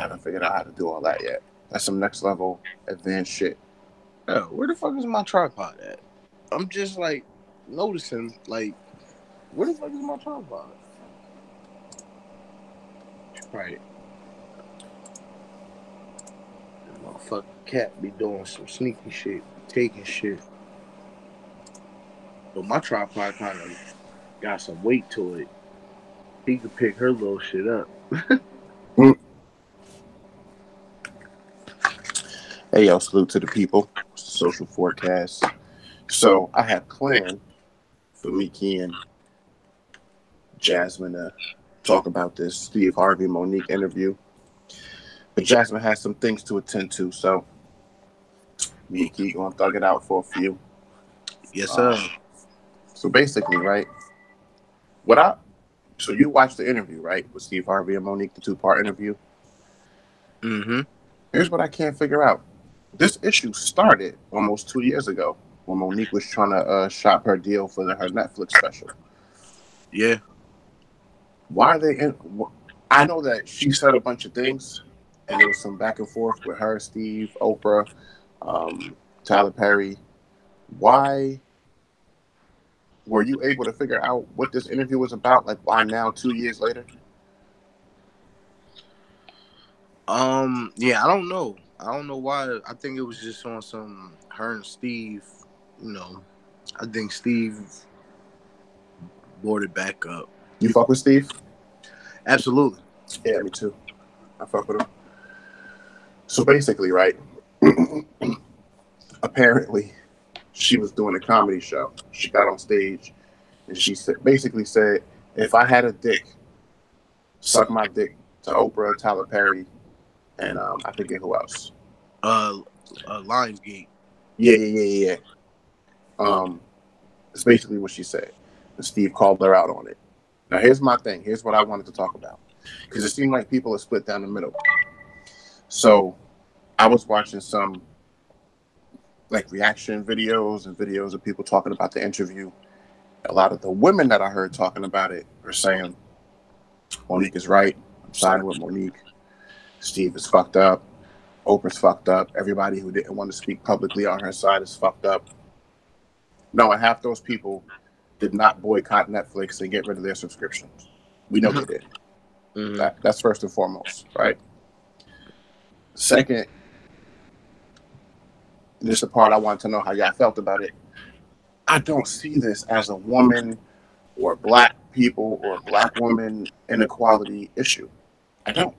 I haven't figured out how to do all that yet. That's some next level advanced shit. Oh, where the fuck is my tripod at? I'm just like noticing, like, where the fuck is my tripod? Right. The motherfucking cat be doing some sneaky shit, taking shit. But my tripod kind of got some weight to it. He could pick her little shit up. Mm. Hey, yo, salute to the people. It's the social forecast. So I had planned for Miki and Jazmyn to talk about this Steve Harvey Monique interview. But Jazmyn has some things to attend to, so Miki gonna thug it out for a few. Yes, sir. Um, so basically, right? What I so you watched the interview, right, with Steve Harvey and Monique, the 2-part interview. Mm-hmm. Here's what I can't figure out. This issue started almost 2 years ago when Monique was trying to shop her deal for her Netflix special. Yeah. Why are they in? I know that she said a bunch of things, and there was some back and forth with her, Steve, Oprah, Tyler Perry. Why were you able to figure out what this interview was about? Like, why now, 2 years later? Yeah, I don't know. I don't know why. I think it was just on some her and Steve. You know, I think Steve brought it back up. You fuck with Steve? Absolutely. Yeah, me too. I fuck with him. So basically, right? Apparently, she was doing a comedy show. She got on stage and she basically said, "If I had a dick, suck my dick to Oprah, Tyler Perry, and I forget who else." Uh, Lionsgate. Yeah. Um, it's basically what she said. And Steve called her out on it. Now, here's my thing. Here's what I wanted to talk about. Because it seemed like people are split down the middle. So, I was watching some like reaction videos and videos of people talking about the interview. A lot of the women that I heard talking about it are saying, Monique is right. I'm siding with Monique. Steve is fucked up. Oprah's fucked up. Everybody who didn't want to speak publicly on her side is fucked up. No, and half those people did not boycott Netflix and get rid of their subscriptions. We know they did. Mm-hmm. That's first and foremost, right? Second, this is the part I want to know how y'all felt about it. I don't see this as a woman or black people or black woman inequality issue. I don't.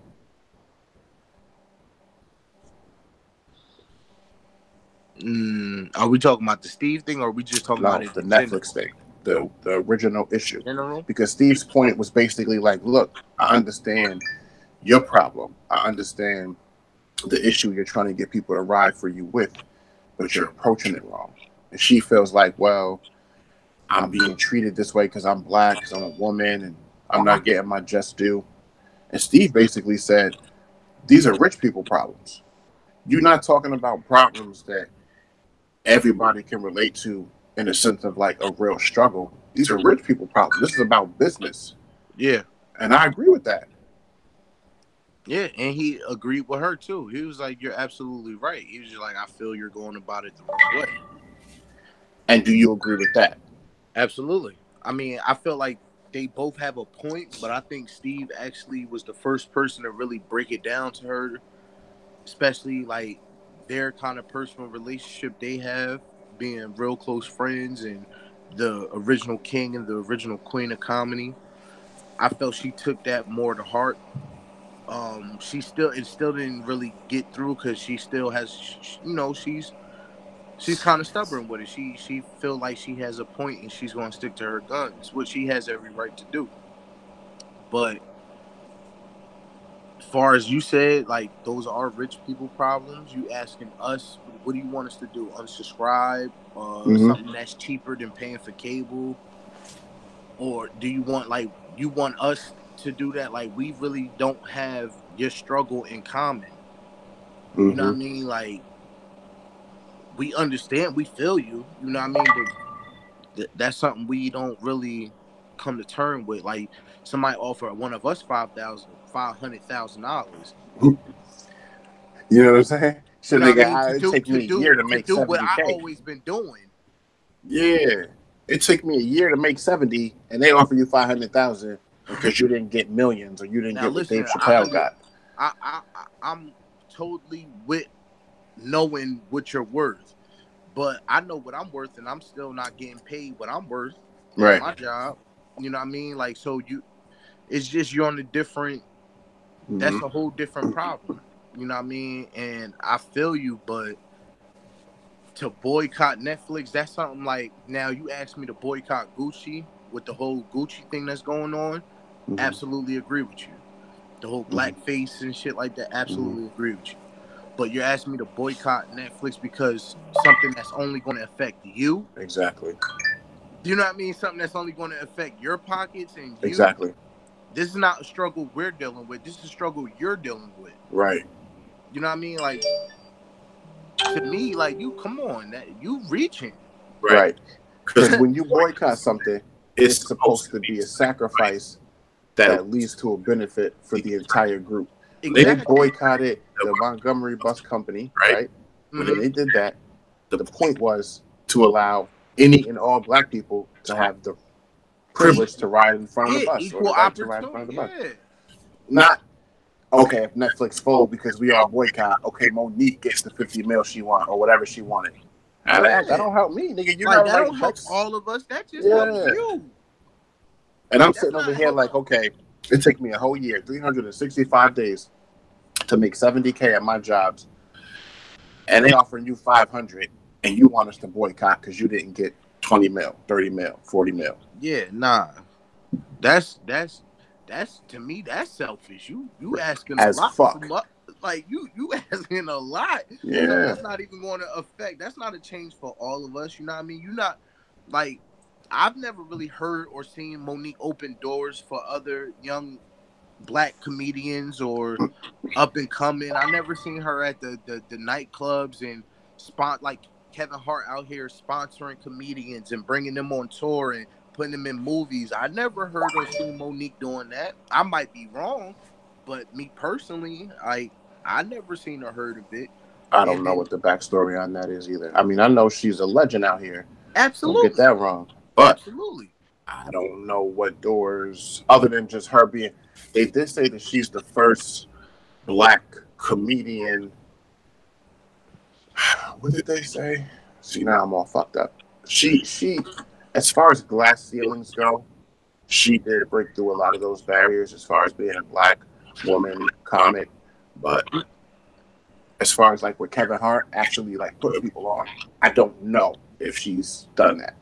Are we talking about the Steve thing, or are we just talking about No, it the in general? Netflix thing, the original issue. General? Because Steve's point was basically like, look, I understand your problem. I understand the issue you're trying to get people to ride for you with, but you're approaching it wrong. And she feels like, well, I'm being treated this way because I'm black, because I'm a woman, and I'm not getting my just due. And Steve basically said, these are rich people problems. You're not talking about problems that everybody can relate to in a sense of like a real struggle. These are rich people problems. This is about business. Yeah. And I agree with that. Yeah, and he agreed with her too. He was like, "You're absolutely right." He was just like, "I feel you're going about it the wrong way." And do you agree with that? Absolutely. I mean, I feel like they both have a point, but I think Steve actually was the first person to really break it down to her, especially like their kind of personal relationship they have, being real close friends and the original king and the original queen of comedy. I felt she took that more to heart. She still it still didn't really get through because she still has, she's kind of stubborn with it. She feel like she has a point and she's going to stick to her guns, which she has every right to do. But as far as you said, like those are rich people problems. You asking us, what do you want us to do? Unsubscribe? Mm-hmm. Something that's cheaper than paying for cable? Or do you want, like, you want us to do that? Like, we really don't have your struggle in common. You know what Mm-hmm. I mean? Like, we understand, we feel you. You know what I mean? But that's something we don't really come to term with. Like, somebody offer one of us $500,000. You know what I'm saying? So You know what I mean? it take me a year to make what I 70K. always been doing. Yeah, it took me a year to make 70, and they offer you 500,000 because you didn't get millions or you didn't Now get what listen, Dave Chappelle got. I'm totally with knowing what you're worth, but I know what I'm worth, and I'm still not getting paid what I'm worth at my job. You know what I mean? Like, so it's just you're on a different. That's a whole different problem. You know what I mean? And I feel you, but to boycott Netflix, that's something like, now you ask me to boycott Gucci with the whole Gucci thing that's going on. Absolutely agree with you. The whole blackface and shit like that, absolutely agree with you. But you're asking me to boycott Netflix because something that's only going to affect you. Exactly. You know what I mean? Something that's only going to affect your pockets and you. Exactly. This is not a struggle we're dealing with. This is a struggle you're dealing with. Right. You know what I mean? Like, to me, like, you, come on, that you reaching. Right. Because when you boycott something, it's supposed to be a sacrifice that leads to a benefit for the entire group. Exactly. They boycotted the Montgomery Bus Company, right? When they did that, the point was to allow any and all black people to have the privilege to ride in front of the bus, or the right to ride in front of the bus. Not, okay, if Netflix fold because we all boycott, okay, Monique gets the 50 mil she want or whatever she wanted. That don't help me, nigga. You like, know, that don't help all of us. That just helps you. And I'm sitting over here like, okay, it took me a whole year, 365 days to make 70K at my jobs, and they offering you 500, and you want us to boycott because you didn't get 20 mil, 30 mil, 40 mil. Yeah, nah. That's to me, that's selfish. You asking a lot from, like, you asking a lot. Yeah. So that's not even going to affect. That's not a change for all of us. You know what I mean? You're not, like, I've never really heard or seen Monique open doors for other young black comedians or up and coming. I never seen her at the nightclubs and like Kevin Hart out here sponsoring comedians and bringing them on tour and putting them in movies. I never heard or seen Monique doing that. I might be wrong, but me personally, I never seen or heard of it. I don't know what the backstory on that is either. I mean, I know she's a legend out here. Absolutely. Don't get that wrong. But absolutely. I don't know what doors, other than just her being, they did say that she's the first black comedian. What did they say? See, now I'm all fucked up. She, as far as glass ceilings go, she did break through a lot of those barriers as far as being a black woman comic. But as far as like with Kevin Hart actually like put people on, I don't know if she's done that.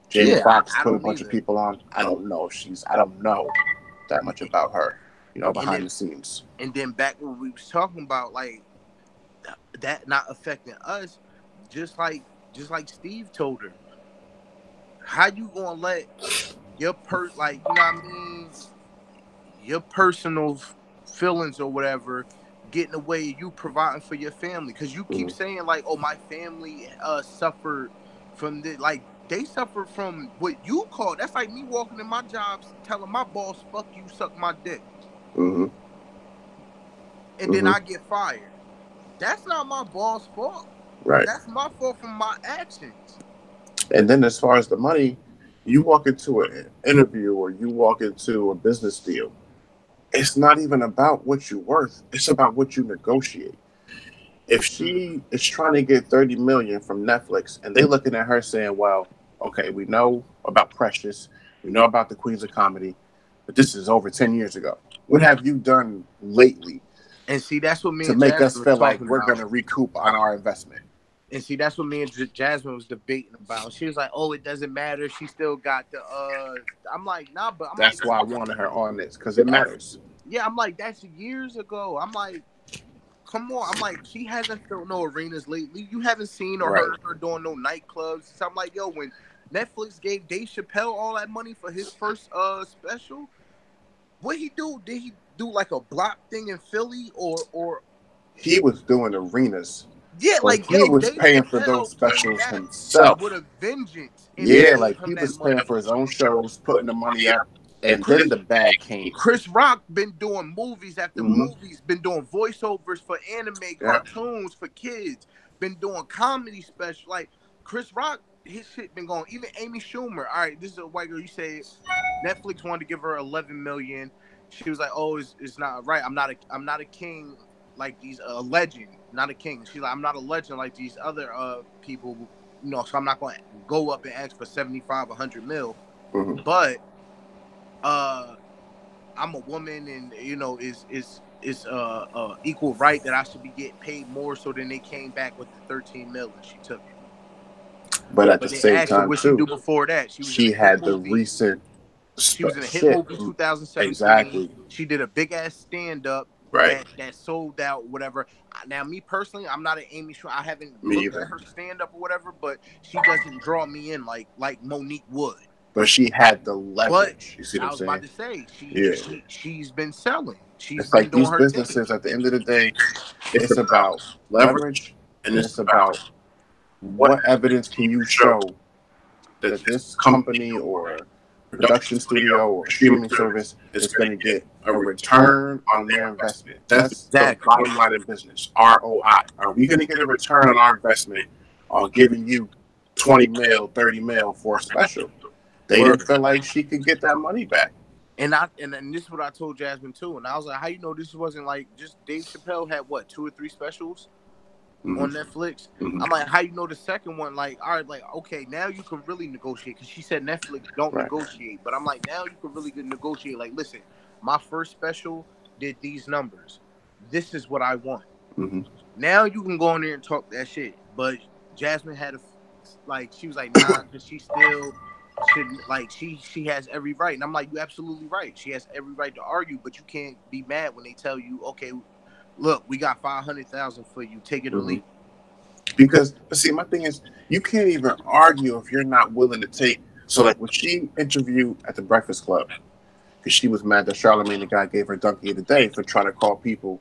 Jamie Foxx put a bunch of people on. I don't know if I don't know that much about her, you know, behind the scenes. And then back when we was talking about like that not affecting us, just like Steve told her, how you gonna let your like, you know what I mean, your personal feelings or whatever get in the way of you providing for your family? Because you keep saying like, oh, my family suffered from this, like they suffered from what you call, that's like me walking in my jobs telling my boss, fuck you, suck my dick. And then I get fired. That's not my boss' fault. Right. That's my fault from my actions. And then as far as the money, you walk into an interview or you walk into a business deal, it's not even about what you're worth. It's about what you negotiate. If she is trying to get 30 million from Netflix and they looking at her saying, well, okay, we know about Precious, we know about the Queens of Comedy, but this is over 10 years ago. What have you done lately? And see, that's what me to and make Jazmyn us feel like about. We're going to recoup on our investment. And see, that's what me and Jazmyn was debating about. She was like, oh, it doesn't matter. She still got the, I'm like, nah, but that's why I wanted her on this, because it matters. Yeah, I'm like, that's years ago. I'm like, come on. I'm like, she hasn't filled no arenas lately. You haven't seen or heard her doing no nightclubs. So I'm like, yo, when Netflix gave Dave Chappelle all that money for his first special, what he do? Did he do like a block thing in Philly or he was doing arenas? Yeah, like he was paying for those specials himself with a vengeance. Yeah, like he was paying for his own shows, putting the money up And then the bag came. Chris Rock been doing movies after Mm-hmm. movies, been doing voiceovers for anime, cartoons for kids, been doing comedy special. Like Chris Rock, his shit been going. Even Amy Schumer. All right, this is a white girl. You say Netflix wanted to give her 11 million. She was like, "Oh, it's not right. I'm not a king like these legend, not a king." She's like, "I'm not a legend like these other people, you know. So I'm not going to go up and ask for 75, 100 mil." Mm-hmm. But I'm a woman, and you know, is equal right that I should be getting paid more. So then they came back with the 13 mil, and she took it. But at the same time, what too, she do before that? She had the recent. She was in a hit movie 2017. Exactly. She did a big ass stand up that sold out. Whatever. Now, me personally, I'm not an Amy Schumer. I haven't looked at her stand up or whatever, but she doesn't draw me in like Monique would. But she had the leverage. But you see what I'm saying? I was about to say, she's been selling. It's like these businesses, at the end of the day, it's about leverage, and it's about what evidence can you show that this company or production studio or streaming service is going to get a return on their investment. That's the bottom line of business, ROI. Are we going to get a return on our investment on giving you 20 mil, 30 mil for a special? They didn't feel like she could get that money back. And this is what I told Jazmyn too. And I was like, how you know this wasn't like just Dave Chappelle had what, 2 or 3 specials on Netflix? I'm like, how you know the second one? Like, all right, like, okay, now you can really negotiate. Because she said Netflix don't negotiate. But I'm like, now you can really negotiate. Like, listen, my first special did these numbers. This is what I want. Now you can go in there and talk that shit. But Jazmyn had she was like, nah, because she still shouldn't, like, she has every right. And I'm like, you absolutely right. She has every right to argue, but you can't be mad when they tell you, okay, look, we got 500,000 for you, take it or leave. Because, but see, my thing is, you can't even argue if you're not willing to take. So, like, when she interviewed at the Breakfast Club, because she was mad that Charlamagne the Guy gave her Donkey of the Day for trying to call people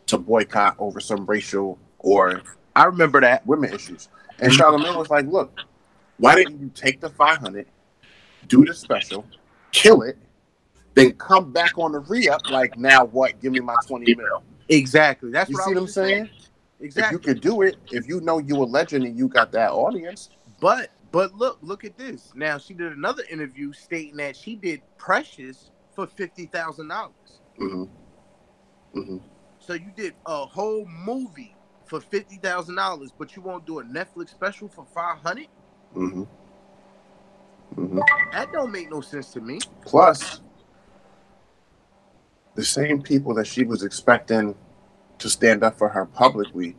to boycott over some racial or I remember that women issues. And Charlamagne was like, look, why didn't you take the 500, do the special, kill it, then come back on the re-up like, now what, give me my 20 mil. Exactly. That's you what see what I'm saying? Exactly. If you could do it, if you know you're a legend and you got that audience. But look at this. Now she did another interview stating that she did Precious for $50,000. So you did a whole movie for $50,000, but you won't do a Netflix special for 500? That don't make no sense to me. Plus, the same people that she was expecting to stand up for her publicly,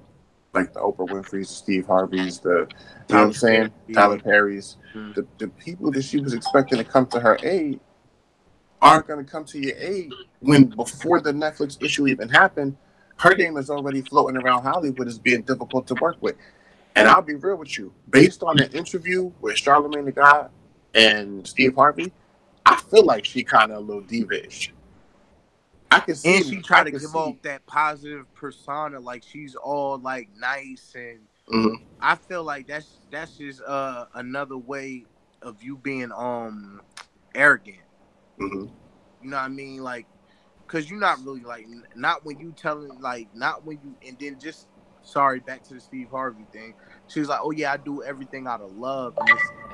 like the Oprah Winfrey's, the Steve Harveys, the, you know what I'm saying, Tyler Perry's, the people that she was expecting to come to her aid aren't going to come to your aid when, before the Netflix issue even happened, her name is already floating around Hollywood as being difficult to work with. And I'll be real with you, based on the interview with Charlamagne the Guy and Steve Harvey, I feel like she kind of a little diva-ish. I can see, and she tried to give off that positive persona, like she's all like nice, and I feel like that's just another way of you being arrogant. You know what I mean? Like, cause you're not really like, not when you telling, like, not when you, and then just, sorry, back to the Steve Harvey thing. She was like, oh yeah, I do everything out of love.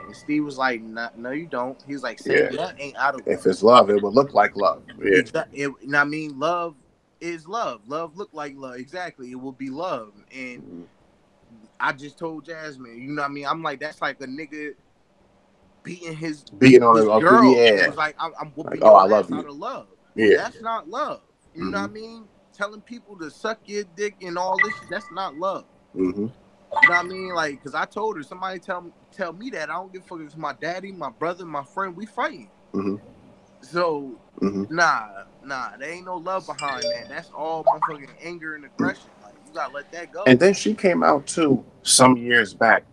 And Steve was like, no, you don't. He's like, saying that ain't out of love. If it's love, it would look like love. You know what I mean? Love is love. Love look like love. Exactly. It will be love. And I just told Jazmyn, you know what I mean? I'm like, that's like a nigga beating on his girl. It was like, I'm whooping your ass out of love. That's not love. You know what I mean? Telling people to suck your dick and all this shit, that's not love. You know what I mean? Like, because I told her, somebody tell me that. I don't give a fuck if it's my daddy, my brother, my friend. We fighting. So, nah, there ain't no love behind that. That's all motherfucking anger and aggression. Like, you gotta let that go. And then she came out, too, some years back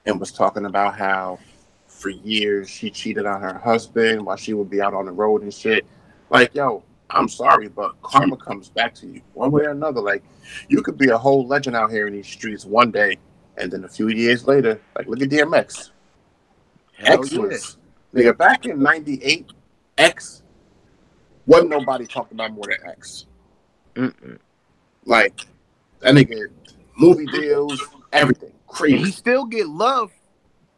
and was talking about how for years she cheated on her husband while she would be out on the road and shit. Like, yo, I'm sorry, but karma comes back to you one way or another. Like, you could be a whole legend out here in these streets one day, and then a few years later, like, look at DMX. Excellence. Nigga, back in 98, X, wasn't nobody talked about more than X. Like, that nigga, movie deals, everything. Crazy. And he still get love,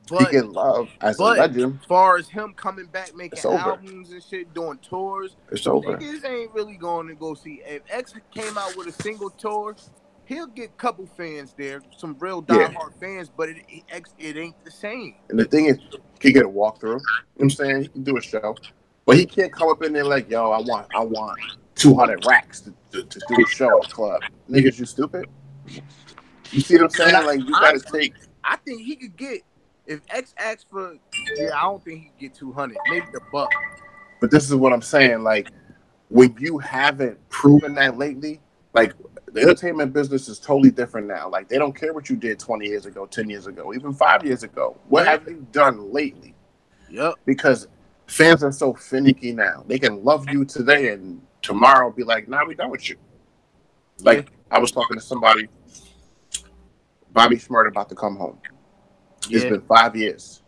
but he get love as a legend. As far as him coming back, making over. albums and shit, doing tours, it's over. Niggas ain't really going to go see. If X came out with a single tour, he'll get a couple fans there, some real diehard fans, but it ain't the same. And the thing is, he can get a walkthrough. You know what I'm saying? He can do a show. But he can't come up in there like, yo, I want 200 racks to do a show at the club. Niggas, you stupid? You see what I'm saying? Like, you gotta take. I think he could get, if X asks for, I don't think he could get 200, maybe the buck. But this is what I'm saying. Like, when you haven't proven that lately, like, the entertainment business is totally different now. Like, they don't care what you did 20 years ago, 10 years ago, even 5 years ago. What have you done lately? Yep. Because fans are so finicky now. They can love you today and tomorrow be like, nah, we done with you. Like, I was talking to somebody, Bobby Shmurda about to come home. It's been 5 years.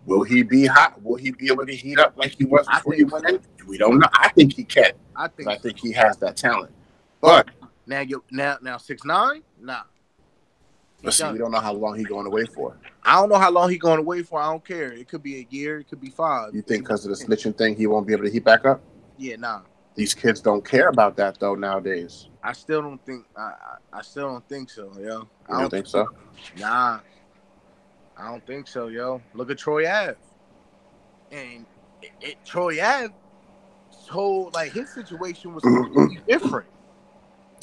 Will he be hot? Will he be able to heat up like he was before he went in? We don't know. I think he can. I think he has that talent. But now 6ix9ine? Nah. Listen, we don't know how long he's going away for. I don't know how long he's going away for. I don't care. It could be a year. It could be 5. You think because of the snitching thing, he won't be able to heat back up? Yeah, nah. These kids don't care about that though nowadays. I still don't think. I still don't think so, yo. I don't think so. Nah, I don't think so, yo. Look at Troy Ave, and Troy Ave told like his situation was completely different.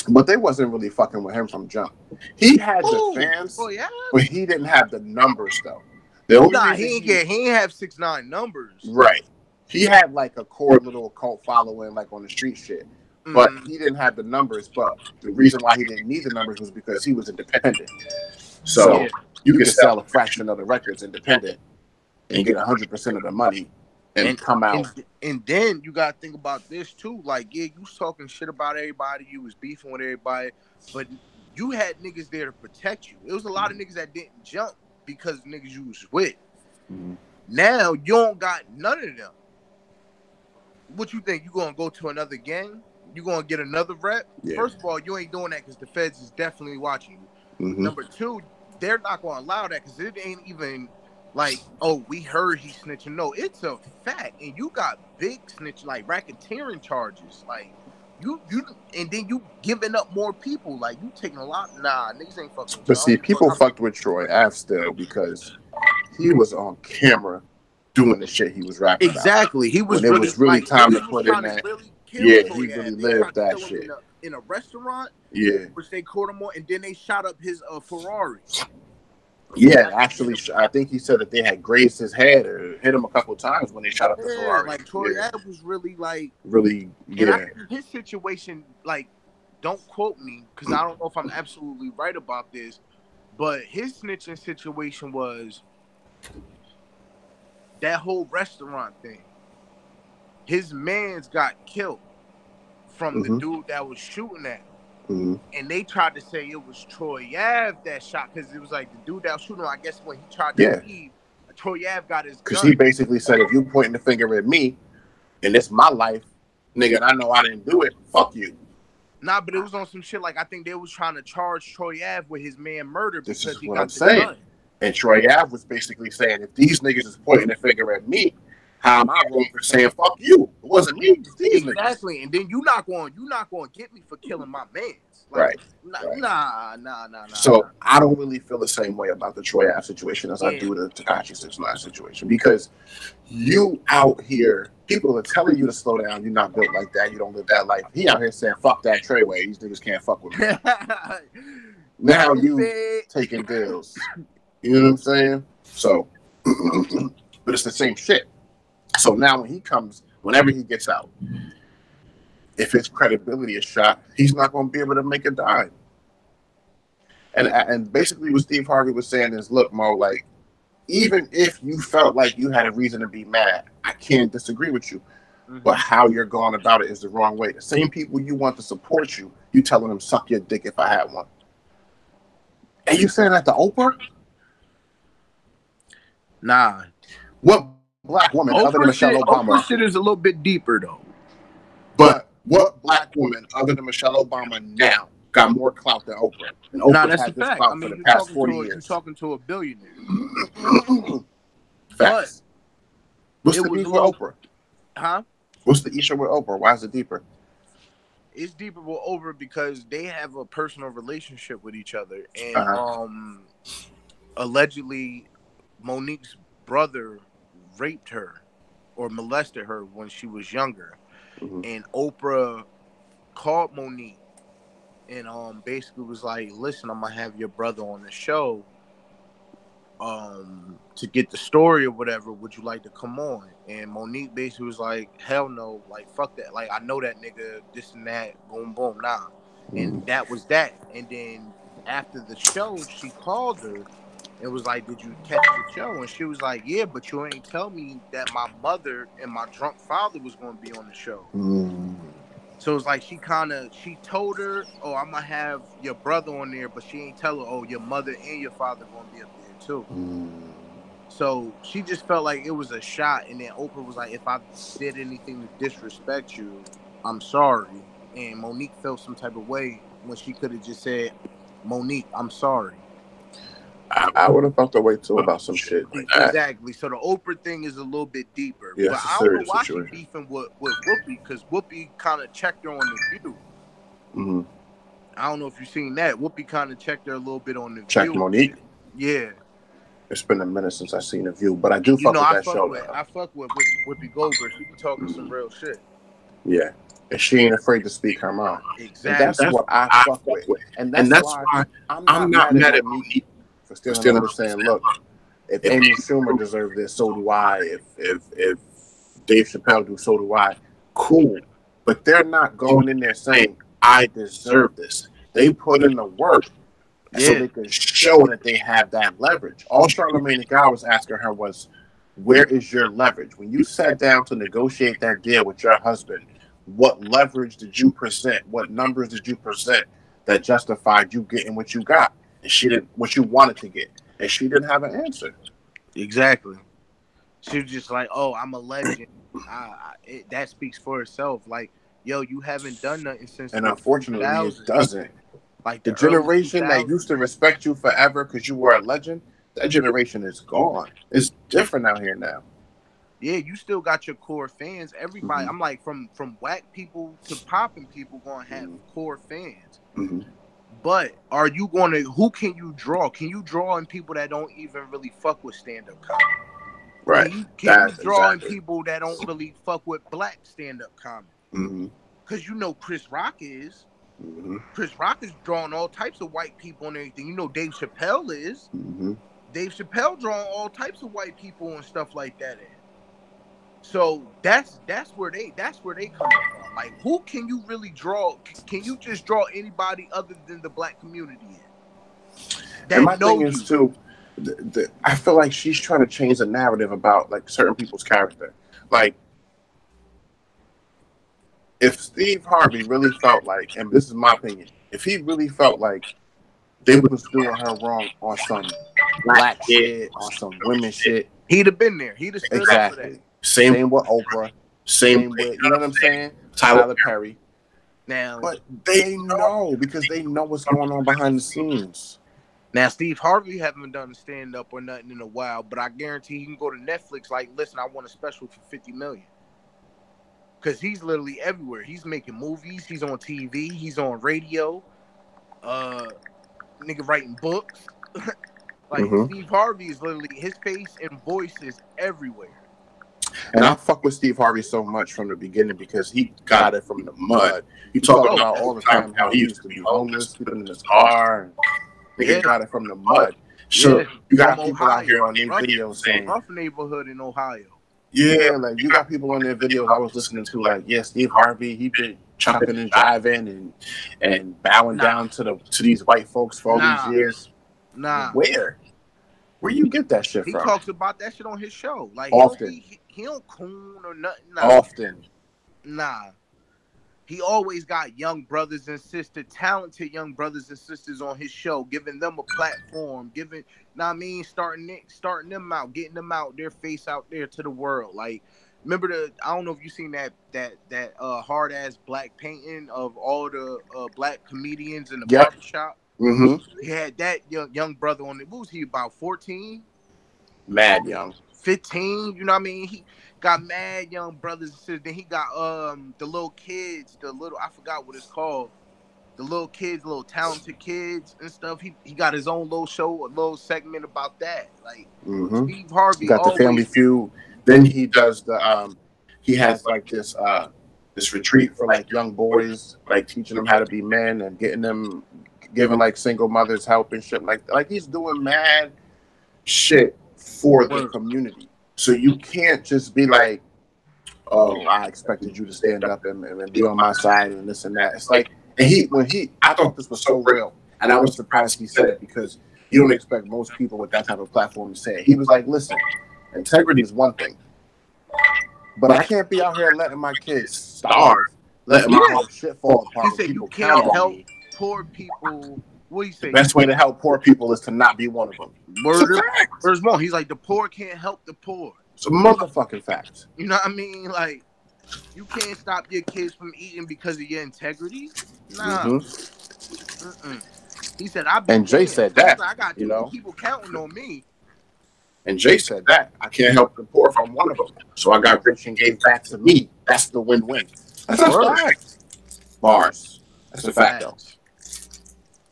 But they wasn't really fucking with him from jump. He had the fans, but he didn't have the numbers though. The only he ain't have 6ix9ine numbers. Right. He had like a core little cult following, like on the street shit. But he didn't have the numbers. But the reason why he didn't need the numbers was because he was independent. So you could sell a fraction of the records independent and get 100% of the money and come out. And then you got to think about this too. Like, yeah, you was talking shit about everybody. You was beefing with everybody. But you had niggas there to protect you. It was a lot of niggas that didn't jump because niggas you was with. Now you don't got none of them. What you think? You gonna go to another gang? You gonna get another rep? First of all, you ain't doing that because the feds is definitely watching you. Number 2, they're not gonna allow that because it ain't even like, oh, we heard he snitching. No, it's a fact, and you got big snitching, like racketeering charges, like you, and then you giving up more people, like you taking a lot. Nah, niggas ain't fucking. But see, people fucked with Troy Ave still because he was on camera doing the shit he was rapping about. Exactly. He was when really, it was really like, time to put in that. He really lived that shit. In a restaurant, which they caught him on, and then they shot up his Ferrari. Yeah, actually, I think he said that they had grazed his head or hit him a couple of times when they shot up the Ferrari. Like Troy Ave was really like, and I think his situation, like, don't quote me because I don't know if I'm absolutely right about this, but his snitching situation was that whole restaurant thing. His mans got killed from the dude that was shooting at him. And they tried to say it was Troy Ave that shot because it was like the dude that was shooting him, I guess when he tried to leave, Troy Ave got his gun. Because he basically said, if you pointing the finger at me and it's my life, nigga, and I know I didn't do it, fuck you. Nah, but it was on some shit like I think they was trying to charge Troy Ave with his man murder because he got the gun. And Troy Ave was basically saying, if these niggas is pointing the finger at me, how am I wrong for saying fuck you? It wasn't me. Exactly. And then you not going to get me for killing my mans. Like, Nah. So I don't really feel the same way about the Troy Ave situation as I do the Tekashi 6ix9ine situation because you out here, people are telling you to slow down. You're not built like that. You don't live that life. He out here saying fuck that Treyway. These niggas can't fuck with me. Now you taking deals. You know what I'm saying? So, but it's the same shit. So now when he comes, whenever he gets out, if his credibility is shot, he's not going to be able to make a dime. And basically what Steve Harvey was saying is, look, Mo, like, even if you felt like you had a reason to be mad, I can't disagree with you. But how you're going about it is the wrong way. The same people you want to support you, you telling them, suck your dick if I had one. And you saying that to Oprah? Nah. What black woman other than Michelle Obama? Oprah shit is a little bit deeper though. But what black woman other than Michelle Obama now got more clout than Oprah? And Oprah That's had a this fact. clout I mean, for the past 40 years. You're talking to a billionaire. Facts. What's the beef with Oprah? Huh? What's the issue with Oprah? Why is it deeper? It's deeper with Oprah because they have a personal relationship with each other, and allegedly, Monique's brother raped her or molested her when she was younger, and Oprah called Monique and basically was like, "Listen, I'm gonna have your brother on the show to get the story or whatever. Would you like to come on?" And Monique basically was like, "Hell no, like fuck that, like I know that nigga, this and that, boom boom, nah." And that was that. And then after the show, she called her and was like, "Did you catch the show?" And she was like, "Yeah, but you ain't tell me that my mother and my drunk father was going to be on the show." So it's like she told her, "Oh, I'm gonna have your brother on there," but she ain't tell her, "Oh, your mother and your father gonna be up there too." So she just felt like it was a shot, and then Oprah was like, "If I did anything to disrespect you, I'm sorry." And Monique felt some type of way when she could have just said, "Monique, I'm sorry." I would have felt that way too about some shit like that. Exactly. So the Oprah thing is a little bit deeper. Yeah, but I don't know why she's beefing with Whoopi, because Whoopi kind of checked her on The View. I don't know if you've seen that. Whoopi kind of checked her a little bit on The View. Checked Monique? Yeah. It's been a minute since I've seen The View, but I do fuck with that show. I fuck with Whoopi Goldberg. She be talking some real shit. Yeah. And she ain't afraid to speak her mind. Exactly. And that's what I fuck with. And that's why I'm not mad at Monique for standing up and saying, look, if Amy Schumer deserves this, so do I. If Dave Chappelle do, so do I. Cool. But they're not going in there saying, I deserve this. They put in the work so they can show that they have that leverage. All Charlamagne the Guy was asking her was, where is your leverage? When you sat down to negotiate that deal with your husband, what leverage did you present? What numbers did you present that justified you getting what you got? And she didn't, what you wanted to get. And she didn't have an answer. Exactly. She was just like, "Oh, I'm a legend." That speaks for itself. Like, yo, you haven't done nothing since. And unfortunately, it doesn't. Like the generation that used to respect you forever because you were a legend, that generation is gone. It's different out here now. Yeah, you still got your core fans. Everybody, I'm like, from whack people to popping people, gonna have core fans. But are you gonna? Who can you draw? Can you draw in people that don't even really fuck with stand-up comedy? Right. Can you draw in people that don't really fuck with black stand-up comedy? Because you know Chris Rock is. Chris Rock is drawing all types of white people and everything. You know Dave Chappelle is. Dave Chappelle drawing all types of white people and stuff like that. So that's where they coming from. Like, who can you really draw? Can you just draw anybody other than the black community in? And my thing is too, I feel like she's trying to change the narrative about like certain people's character. Like, if Steve Harvey really felt like, and this is my opinion, if he really felt like they was doing her wrong on some black shit, on some women shit, he'd have been there. He'd have stood up for that. Same with Oprah. Same with, you know what I'm saying? Tyler Perry. Now, but they know because they know what's going on behind the scenes. Now, Steve Harvey haven't done a stand-up or nothing in a while, but I guarantee he can go to Netflix like, listen, I want a special for $50 million. Because he's literally everywhere. He's making movies. He's on TV. He's on radio. Nigga writing books. Like, Steve Harvey is literally, his face and voice is everywhere. And I fuck with Steve Harvey so much from the beginning because he got it from the mud. He talked about all the time how he used to be homeless, sleeping in his car. Nigga got it from the mud. So you got people out here on these videos saying, rough neighborhood in Ohio. Yeah, like you got people on their videos I was listening to, like, Steve Harvey, he been chucking and jiving and bowing down to these white folks for all these years. Where you get that shit from? He talks about that shit on his show. Like, often. He don't coon or nothing. Often. Nah. He always got young brothers and sisters, talented young brothers and sisters on his show, giving them a platform, know what I mean, starting them out, getting them out, their face out there to the world. Like, remember I don't know if you seen that hard ass black painting of all the black comedians in the barbershop. Mm-hmm. He had that young brother on it. What was he, about 14? Mad young. 15, you know what I mean? He got mad young brothers and sisters. Then he got the little kids, I forgot what it's called. The little kids, little talented kids and stuff. He got his own little show, a little segment about that. Like Steve Harvey got always, the Family Feud. Then he does he has like this retreat for like young boys, like teaching them how to be men and giving like single mothers help and shit. Like he's doing mad shit for the community. So you can't just be like, oh, I expected you to stand up and be on my side and this and that. It's like, and I thought this was so real, and I was surprised he said it, because you don't expect most people with that type of platform to say it. He was like, listen, integrity is one thing, but I can't be out here letting my kids starve, letting my whole shit fall apart. He said you can't help poor people. What do you say? The best way to help poor people is to not be one of them. Where's more? He's like, the poor can't help the poor. It's a motherfucking fact. You know what I mean? Like, you can't stop your kids from eating because of your integrity. Nah. He said, and Jay said that. I got two people counting on me. And Jay said that. I can't help the poor if I'm one of them. So I got rich and gave back to me. That's the win-win. That's a fact. Bars. That's a fact, though.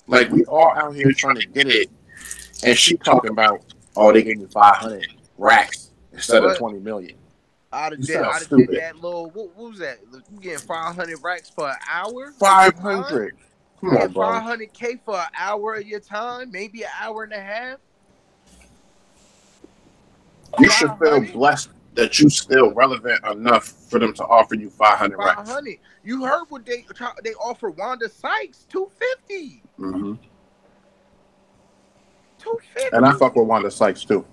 Like, we all out here trying to get it. And she talking about, oh, they gave me 500 racks instead of 20 million. I'd have did that little, what was that? You getting 500 racks for an hour? 500. Come on, bro. 500K for an hour of your time? Maybe an hour and a half? You should feel blessed that you still relevant enough for them to offer you 500 racks. 500. You heard what they offer Wanda Sykes? 250. Mm-hmm. 250. And I fuck with Wanda Sykes too.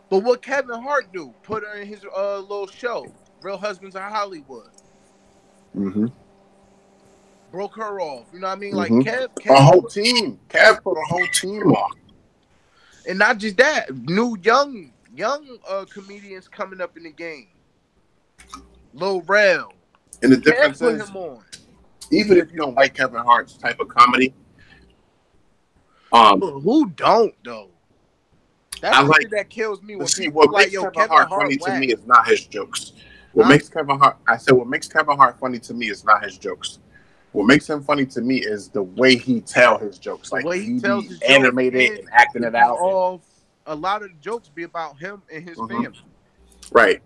But what Kevin Hart do? Put her in his little show, Real Husbands of Hollywood. Mm-hmm. Broke her off. You know what I mean? Mm-hmm. Like Kev a whole team. Kev put a whole team on. And not just that, new young comedians coming up in the game. Lil Rel. And the difference is, him on. Even if you don't like Kevin Hart's type of comedy, who don't though? That's the thing that kills me. When what makes Kevin Hart funny to me is not his jokes. What makes Kevin Hart funny to me is not his jokes. What makes him funny to me is the way he tells his jokes. Like, he tells his animated and acting it out. A lot of the jokes be about him and his family. Right.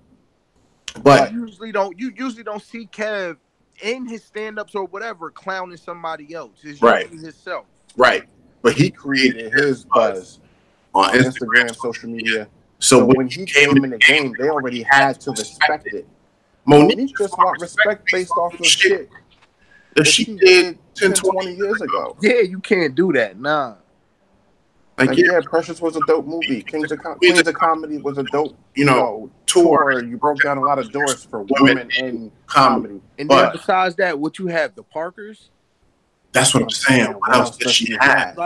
But you usually don't see Kev in his stand-ups or whatever clowning somebody else. It's usually himself. Right. But he created his buzz on Instagram, social media. So when he came in the game, they already had to respect it. Monique just want respect based off of shit that she did 10, 20 years ago. Yeah, you can't do that. Nah. Like, Precious was a dope movie. Queens of Comedy was a dope, tour. You broke down a lot of doors for women in comedy. And then besides that, what you have, the Parkers? That's what I'm saying. What else did she have?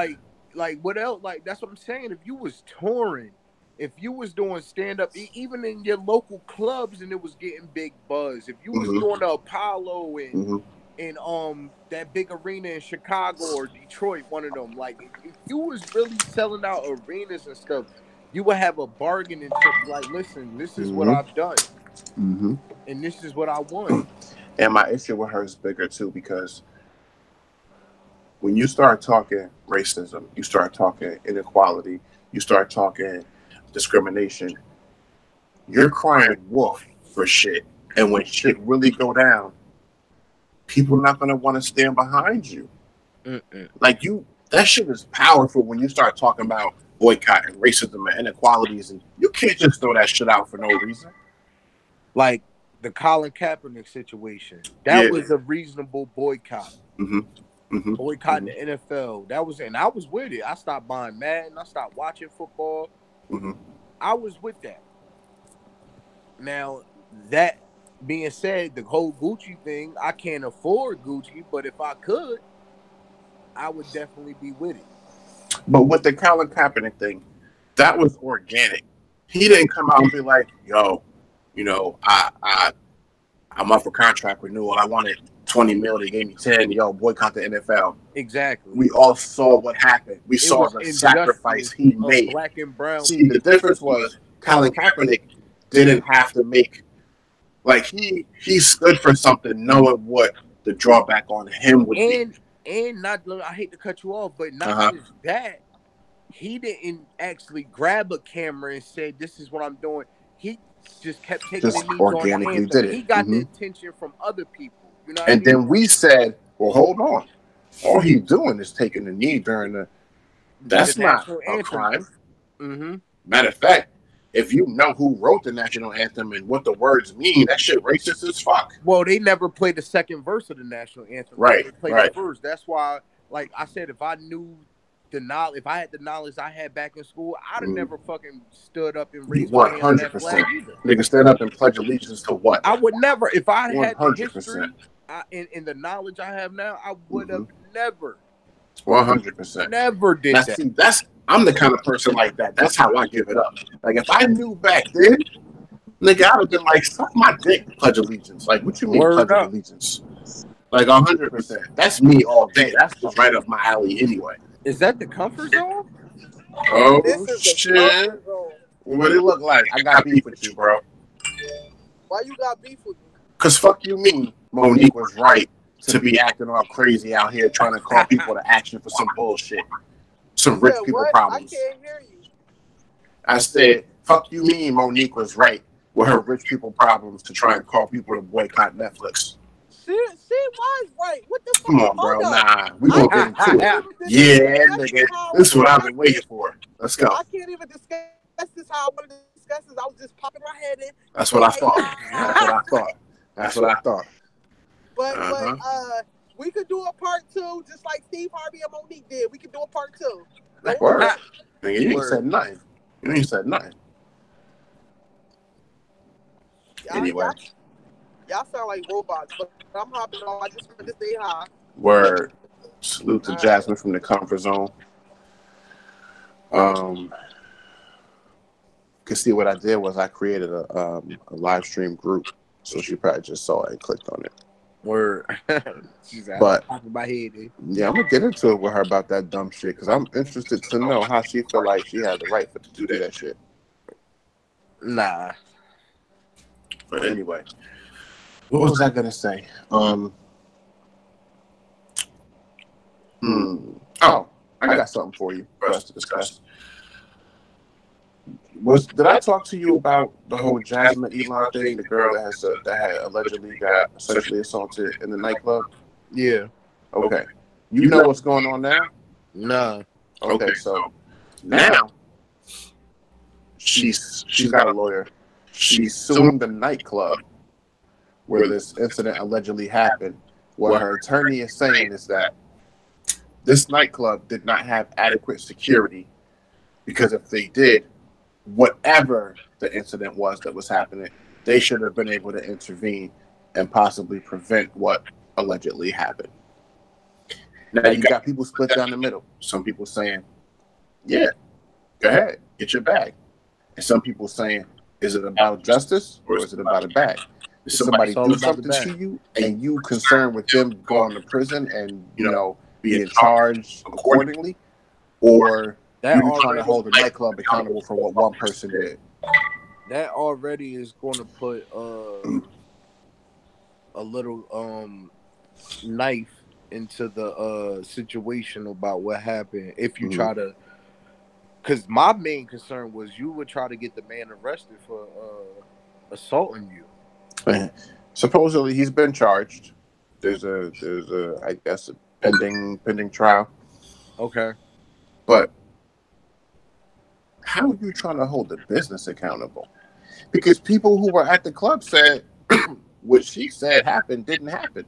Like what else? Like, that's what I'm saying. If you was touring, if you was doing stand-up, even in your local clubs, and it was getting big buzz, if you was doing the Apollo and that big arena in Chicago or Detroit, one of them, like, if you was really selling out arenas and stuff, you would have a bargaining chip. Like, listen, this is what I've done, and this is what I want. And my issue with her is bigger too, because when you start talking racism, you start talking inequality, you start talking discrimination, you're crying wolf for shit. And when shit really go down, people are not going to want to stand behind you. Like, that shit is powerful when you start talking about boycotting racism and inequalities, and you can't just throw that shit out for no reason. Like the Colin Kaepernick situation, that was a reasonable boycott. Boycotting the NFL, that was, and I was with it. I stopped buying Madden. I stopped watching football. I was with that. Now, that being said, the whole Gucci thing, I can't afford Gucci, but if I could, I would definitely be with it. But with the Colin Kaepernick thing, that was organic. He didn't come out and be like, "Yo, you know, I'm up for contract renewal. I wanted 20 mil. They gave me 10. Yo, boycott the NFL." Exactly. We all saw what happened. We saw the sacrifice he made. Black and brown. See, the difference was Colin Kaepernick didn't have to make, like, he stood for something, knowing what the drawback on him would be. And not, I hate to cut you off, but not just that. He didn't actually grab a camera and say, "This is what I'm doing." He just kept taking the knee organically did it. He got the attention from other people. You know what and I mean? Then we said, "Well, hold on. All he's doing is taking the knee during the. That's not a crime." Mm-hmm. Matter of fact, if you know who wrote the national anthem and what the words mean, that shit racist as fuck. Well, they never played the second verse of the national anthem. Right. They played the first. That's why, like I said, if I knew the knowledge, if I had the knowledge I had back in school, I'd have never fucking stood up and raised my hand on that flag either. Nigga, stand up and pledge allegiance to what? I would never. If I had the history and the knowledge I have now, I would have never. 100%. Never did that. See, I'm the kind of person like that. That's how I give it up. Like, if I knew back then, nigga, I would have been like, suck my dick, pledge allegiance. Like, what you mean, pledge allegiance? Like, 100%. That's me all day. That's just right up my alley anyway. Is that the comfort zone? Oh, shit. What it look like? I got beef with you, bro. Why you got beef with me? Because fuck you mean Monique was right to be acting all crazy out here trying to call people to action for some bullshit. Some rich people problems. I can't hear you. I said, fuck you mean Monique was right with her rich people problems to try and call people to boycott Netflix. She was right. What the fuck? Come on, bro. Nah, we gonna get into it. Yeah, nigga. This is what I've been waiting for. Let's go. I can't even discuss this how I want to discuss this. I was just popping my head in. That's what I thought. That's what I thought. But we could do a part 2 just like Steve Harvey and Monique did. We could do a part 2. Word. Nigga, you ain't said nothing. You ain't said nothing. Anyway. Y'all sound like robots, but I'm hopping on. I just want to stay high. Word. Salute to Jazmyn from the comfort zone. Cause see, what I did was I created a live stream group, so she probably just saw it and clicked on it. Word. But my head, yeah, I'm gonna get into it with her about that dumb shit because I'm interested to know how she feel like she had the right to do that shit. Nah. But anyway, what was I gonna say? Oh, I got something for you for us to discuss. Did I talk to you about the whole Jazmyn Elon thing? The girl that had allegedly got sexually assaulted in the nightclub? Yeah. Okay. You know what's going on now? Nah. Okay, so now she's got a lawyer. She's suing the nightclub where this incident allegedly happened. What her attorney is saying is that this nightclub did not have adequate security because if they did, whatever the incident was that was happening, they should have been able to intervene and possibly prevent what allegedly happened. Now you got people split down the middle. Some people saying, yeah, go ahead, get your bag. And some people saying, is it about justice or is it about a bag? If somebody do something to you and you concerned with them going to prison and, being charged accordingly, or you're trying to hold the nightclub accountable for what one person did. That already is going to put a little knife into the situation about what happened. If you try to, because my main concern was you would try to get the man arrested for assaulting you. Supposedly he's been charged. There's a I guess a pending trial. Okay, but how are you trying to hold the business accountable? Because people who were at the club said what she said happened didn't happen.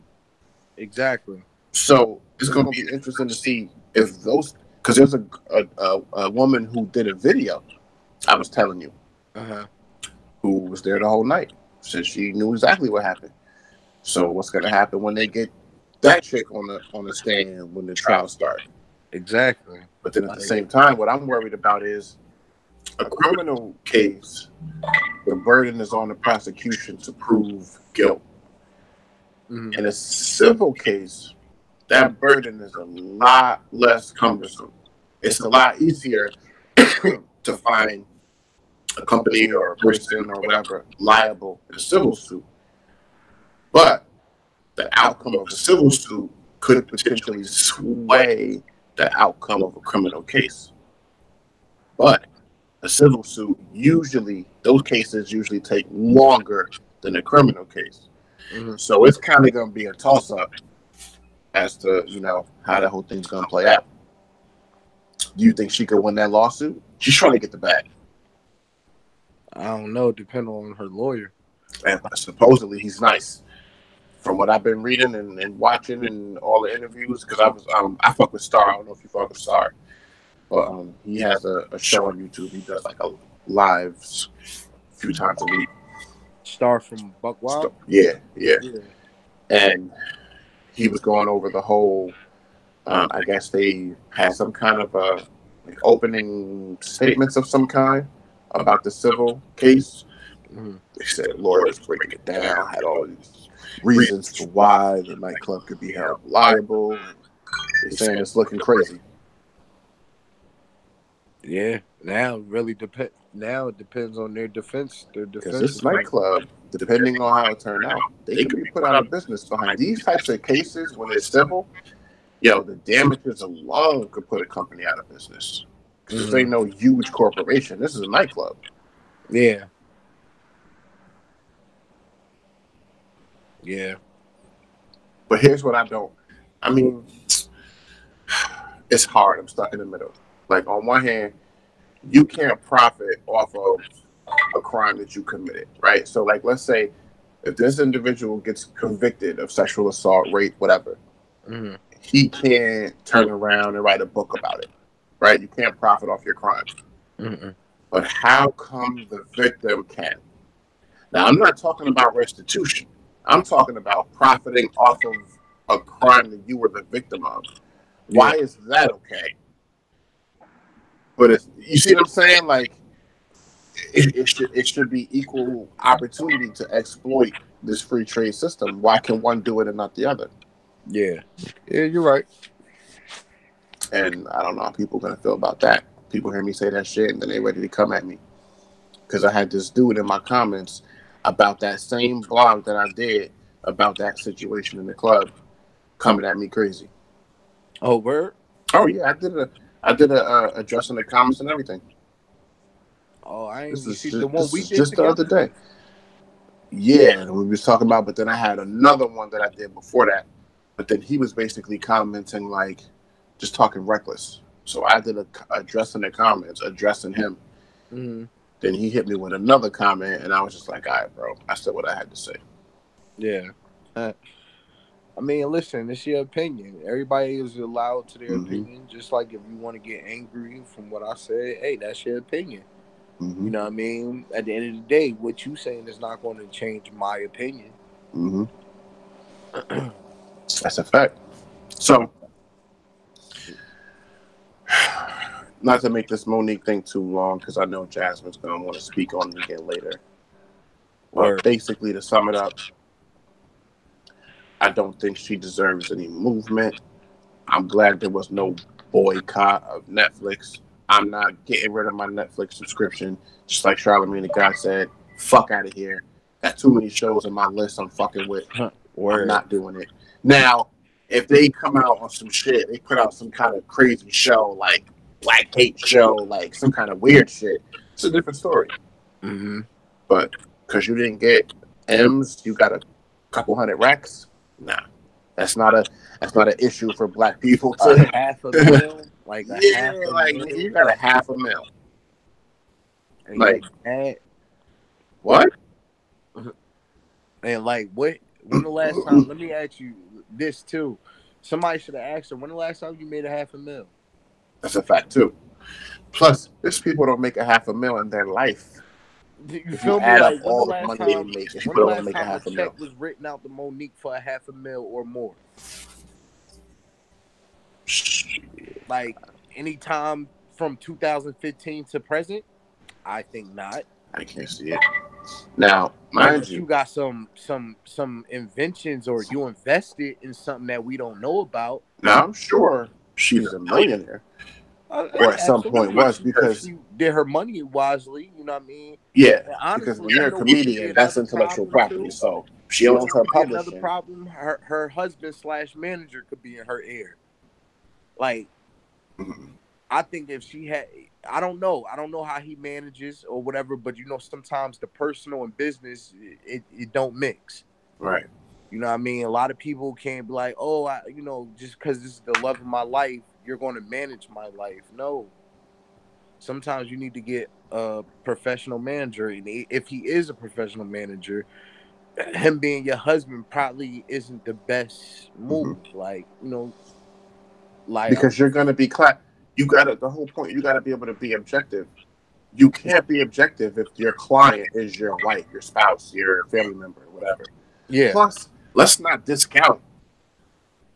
Exactly. So it's going to be interesting to see if those, because there's a woman who did a video, I was telling you, who was there the whole night. since she knew exactly what happened. So what's going to happen when they get that chick on the stand when the trial starts? Exactly. But then at the same time, what I'm worried about is a criminal case. The burden is on the prosecution to prove guilt. Mm-hmm. In a civil case, that burden is a lot less cumbersome. It's a lot easier to find a company or a person or whatever liable in a civil suit. But the outcome of a civil suit could potentially sway the outcome of a criminal case. But a civil suit, those cases usually take longer than a criminal case. Mm-hmm. So it's kind of going to be a toss-up as to, how that whole thing's going to play out. Do you think she could win that lawsuit? She's trying to get the bag. I don't know, depending on her lawyer. And supposedly he's nice. From what I've been reading and watching and all the interviews, because I fuck with Star. I don't know if you fuck with Star. But he has a show on YouTube. He does like a lives a few times a week. Star from Buck Wild? Yeah. And he was going over the whole, I guess they had some kind of opening statements of some kind about the civil case. Mm-hmm. They said lawyers breaking it down, had all these reasons for why the nightclub could be held liable. They're saying it's looking crazy. Yeah, now it really depends. Now it depends on their defense. Because this nightclub, depending on how it turned out, they could be put out of business behind these types of cases when it's civil. The damages alone could put a company out of business. Because this ain't no huge corporation. This is a nightclub. Yeah. But here's what it's hard. I'm stuck in the middle. Like, on one hand, you can't profit off of a crime that you committed, right? So, like, let's say if this individual gets convicted of sexual assault, rape, whatever, he can't turn around and write a book about it, right? You can't profit off your crime. But how come the victim can? Now, I'm not talking about restitution. I'm talking about profiting off of a crime that you were the victim of. Why is that okay? But you see what I'm saying? Like, it should be equal opportunity to exploit this free trade system. Why can one do it and not the other? Yeah, you're right. And I don't know how people are going to feel about that. People hear me say that shit and then they're ready to come at me. Because I had this dude in my comments about that same blog that I did about that situation in the club coming at me crazy. Oh, word? Oh, yeah. I did a address in the comments and everything. Oh, I ain't see the one we did just together? the other day. Yeah, we was talking about, but then I had another one that I did before that. But then he was basically commenting, like, just talking reckless. So I did a address in the comments, addressing him. Mm-hmm. Then he hit me with another comment, and I was just like, all right, bro. I said what I had to say. Yeah. I mean, listen, it's your opinion. Everybody is allowed to their opinion. Just like if you want to get angry from what I said, hey, that's your opinion. Mm-hmm. You know what I mean? At the end of the day, what you saying is not going to change my opinion. Mm-hmm. That's a fact. So, not to make this Monique thing too long, because I know Jazmyn's going to want to speak on it again later. But basically, to sum it up, I don't think she deserves any movement. I'm glad there was no boycott of Netflix. I'm not getting rid of my Netflix subscription. Just like Charlamagne the God said, fuck out of here. Got too many shows on my list I'm fucking with. I'm not doing it. Now, if they come out on some shit, they put out some kind of crazy show, like Black Hate show, like some kind of weird shit, it's a different story. Mm-hmm. But because you didn't get M's, you got a couple hundred racks. Nah, that's not an issue for black people. To half a mil, like half a mil. You got a half a mil. And like that. What? And like what? When the last time? Let me ask you this too. Somebody should have asked her. When the last time you made a half a mil? That's a fact too. Plus, these people don't make a half a mil in their life. You If feel you me? add up Like all the money they make, she when put the on last make a time a half a check mil. was written out to Monique for a $500,000 or more? Like anytime from 2015 to present? I think not. I can't see it. Now, mind Unless you got some inventions or you invested in something that we don't know about. Now I'm sure she's a millionaire. Or at some point was, because she did her money wisely, you know what I mean? Yeah, honestly, because when you're a comedian, that's intellectual property. Too? So she owns her publishing. Another problem, her husband / manager could be in her ear. Like, I think if she had, I don't know how he manages or whatever, but you know, sometimes the personal and business, it don't mix. Right. You know what I mean? A lot of people can't be like, oh, just because this is the love of my life, you're going to manage my life. No. Sometimes you need to get a professional manager. And if he is a professional manager, him being your husband probably isn't the best move. Like, because you're going to be the whole point, you got to be able to be objective. You can't be objective if your client is your wife, your spouse, your family member, whatever. Yeah. Plus, let's not discount,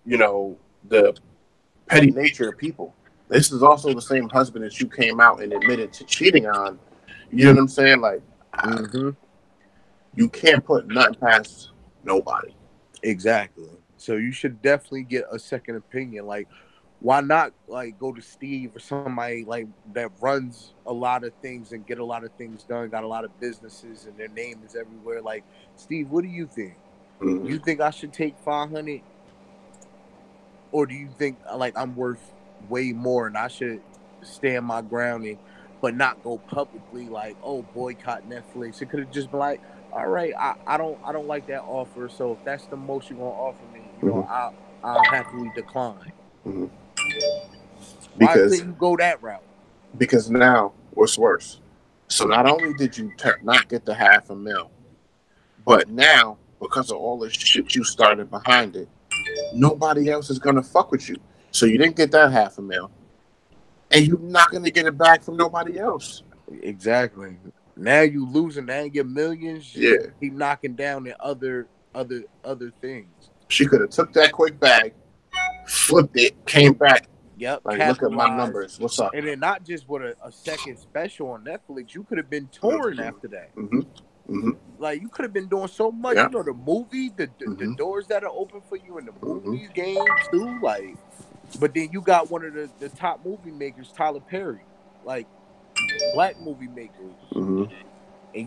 the petty nature of people. This is also the same husband that you came out and admitted to cheating on. You know what I'm saying? Like, you can't put nothing past nobody. Exactly. So you should definitely get a second opinion. Like, why not go to Steve or somebody like that runs a lot of things and get a lot of things done, got a lot of businesses and their name is everywhere. Like, Steve, what do you think? You think I should take 500, or do you think like I'm worth way more and I should stand my ground but not go publicly like, oh, boycott Netflix? It could have just been like, all right, I don't like that offer, so if that's the most you're gonna offer me, I'll happily decline. Why couldn't you go that route? Because now, what's worse? So not only did you not get the $500,000, but now, because of all the shit you started behind it, nobody else is going to fuck with you. So you didn't get that $500,000, and you're not going to get it back from nobody else. Exactly. Now you losing. Now you get millions. Yeah. Keep knocking down the other things. She could have took that quick bag, flipped it, came back. Yep. Like, look at my numbers. What's up? And then not just with a second special on Netflix, you could have been touring after that. Like, you could have been doing so much. Yeah. You know, the movie, the doors that are open for you in the movies, games too. Like, but then you got one of the top movie makers, Tyler Perry, like black movie makers, and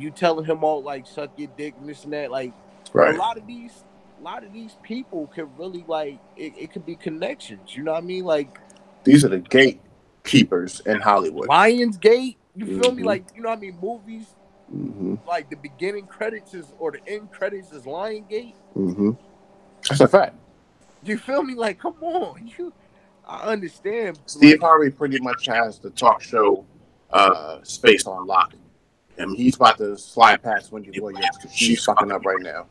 you telling him all like suck your dick and this and that. Like, a lot of these people could really like it could be connections. You know what I mean? Like, these are the gatekeepers in Hollywood. Lionsgate. You feel me? Like, you know what I mean? Movies. Like the beginning credits or the end credits is Lionsgate. That's a fact. You feel me? Like, come on, I understand. Steve Harvey pretty much has the talk show space on lock. I mean, he's about to slide past Wendy Williams because she's fucking up right now.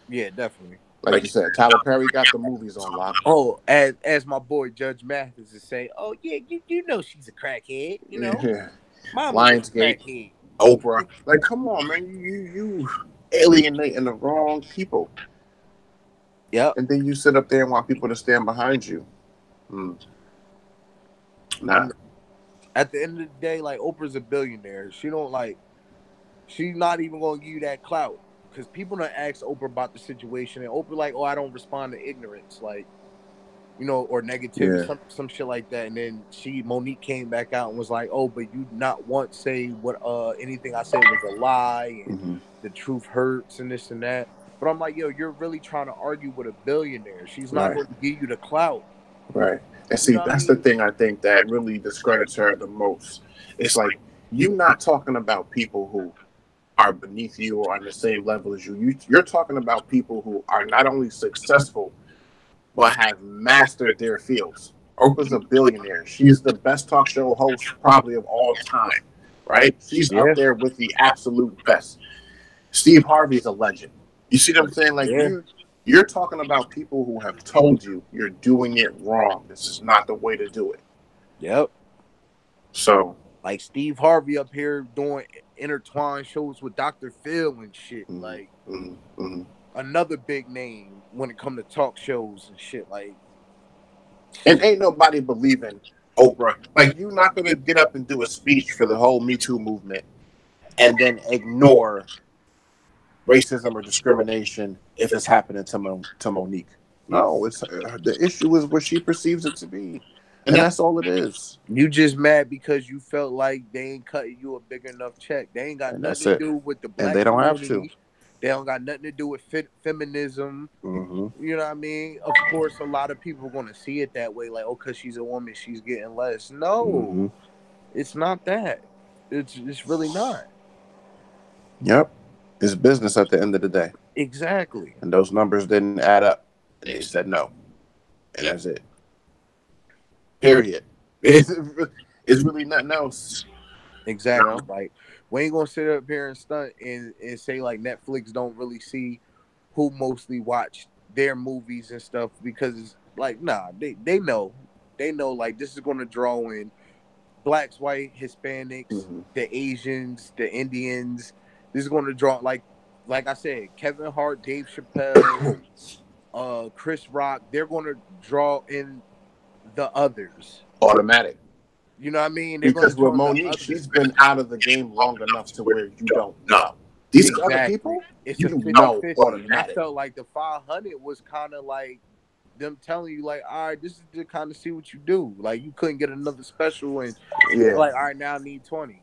Yeah, definitely. Like you said, Tyler Perry got the movies on lock. Oh, as my boy Judge Mathis is saying, oh yeah, you know she's a crackhead. You know, Lionsgate, Oprah. Like, come on, man, you alienating the wrong people. Yeah, and then you sit up there and want people to stand behind you. Nah. At the end of the day, like, Oprah's a billionaire. She's not even gonna give you that clout because people don't ask Oprah about the situation, and Oprah like, oh, I don't respond to ignorance, like, or negativity, some shit like that. And then Monique came back out and was like, oh, but you not once say what anything I said was a lie and the truth hurts and this and that. But I'm like, yo, you're really trying to argue with a billionaire. She's not going to give you the clout. Right. And see, that's the thing I think that really discredits her the most. It's like, you're not talking about people who are beneath you or on the same level as you. You're talking about people who are not only successful, but have mastered their fields. Oprah's a billionaire. She's the best talk show host probably of all time, right? She's up there with the absolute best. Steve Harvey's a legend. You see what I'm saying? Like, you're talking about people who have told you you're doing it wrong. This is not the way to do it. Yep. So, like Steve Harvey up here doing intertwined shows with Dr. Phil and shit. Like another big name when it comes to talk shows and shit. Like, and ain't nobody believing Oprah. Like, you're not gonna get up and do a speech for the whole Me Too movement and then ignore racism or discrimination if it's happening to Monique. No, it's the issue is what she perceives it to be, and that's all it is. You just mad because you felt like they ain't cutting you a big enough check. They ain't got nothing to do with the black and they don't community. have to. They don't got nothing to do with feminism. You know what I mean? Of course, a lot of people are going to see it that way. Like, oh, because she's a woman, she's getting less. No, it's not that. It's really not. Yep. It's business at the end of the day. Exactly. And those numbers didn't add up. They said no. And that's it. Period. It's really nothing else. Exactly. You know? Like, we ain't gonna sit up here and stunt and say like Netflix don't really see who mostly watch their movies and stuff, because like, nah, they know like this is gonna draw in blacks, white, Hispanics, the Asians, the Indians. This is gonna draw like I said, Kevin Hart, Dave Chappelle, Chris Rock. They're gonna draw in the others. Automatic. You know what I mean? Because with Monique, she's been out of the game long enough to where you don't know. These other people, it's you know automatic. I felt like the 500 was kind of like them telling you, like, all right, this is to kind of see what you do. Like, you couldn't get another special, and like, all right, now I need 20.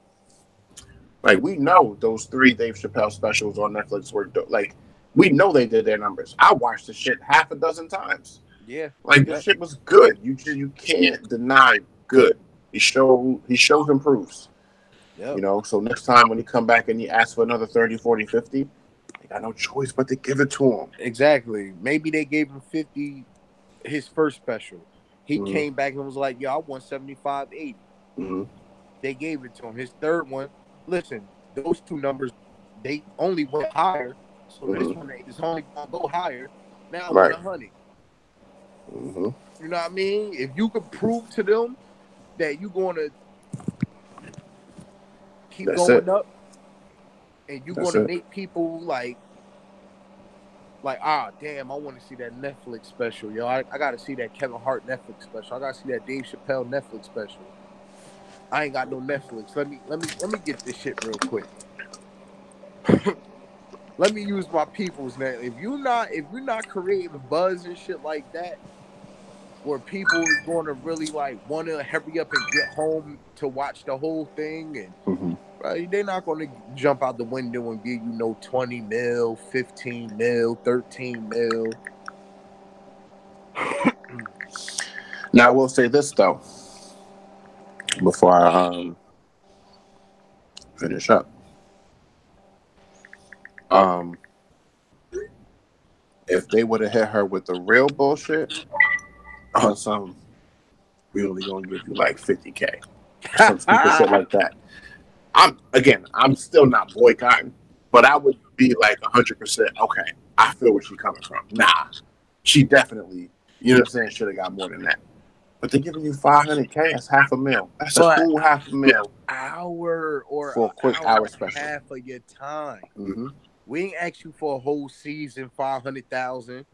Like, we know those 3 Dave Chappelle specials on Netflix were like, we know they did their numbers. I watched the shit half a dozen times. Yeah, like this shit was good. You can't deny good. He shows and proves. Yep. You know, so next time when he come back and he asks for another 30, 40, 50, they got no choice but to give it to him. Exactly. Maybe they gave him 50 his first special. He came back and was like, yo, I want 75, 80. They gave it to him. His third one, listen, those 2 numbers, they only went higher. So this one is only going to go higher. Now I want 100. You know what I mean? If you could prove to them that you're going to keep going up, and you're going to make people like, damn, I want to see that Netflix special, yo. I got to see that Kevin Hart Netflix special. I got to see that Dave Chappelle Netflix special. I ain't got no Netflix. Let me get this shit real quick. Let me use my people's name. If you're not creating buzz and shit like that, where people is going to really like want to hurry up and get home to watch the whole thing, and they're not going to jump out the window and give you 20 mil, 15 mil, 13 mil. Now I will say this though, before I finish up. If they would have hit her with the real bullshit on some, we only gonna give you like 50K, some stupid shit like that. I'm still not boycotting, but I would be like 100%. Okay, I feel where she's coming from. Nah, she definitely, you know what I'm saying, should have got more than that. But they're giving you 500K. That's $500,000. That's a cool $500,000 hour or for a quick hour special. Half of your time. We ain't asked you for a whole season, 500,000.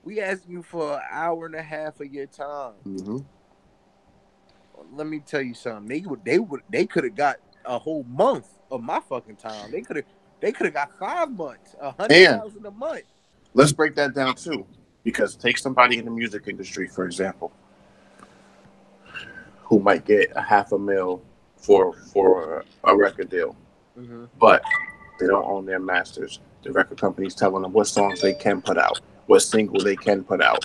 We asked you for an hour and a half of your time. Let me tell you something. They could have got a whole month of my fucking time. They could have got 5 months, 100,000 a month. Let's break that down too, because take somebody in the music industry, for example, who might get $500,000 for a record deal, but they don't own their masters. The record company's telling them what songs they can put out, what single they can put out,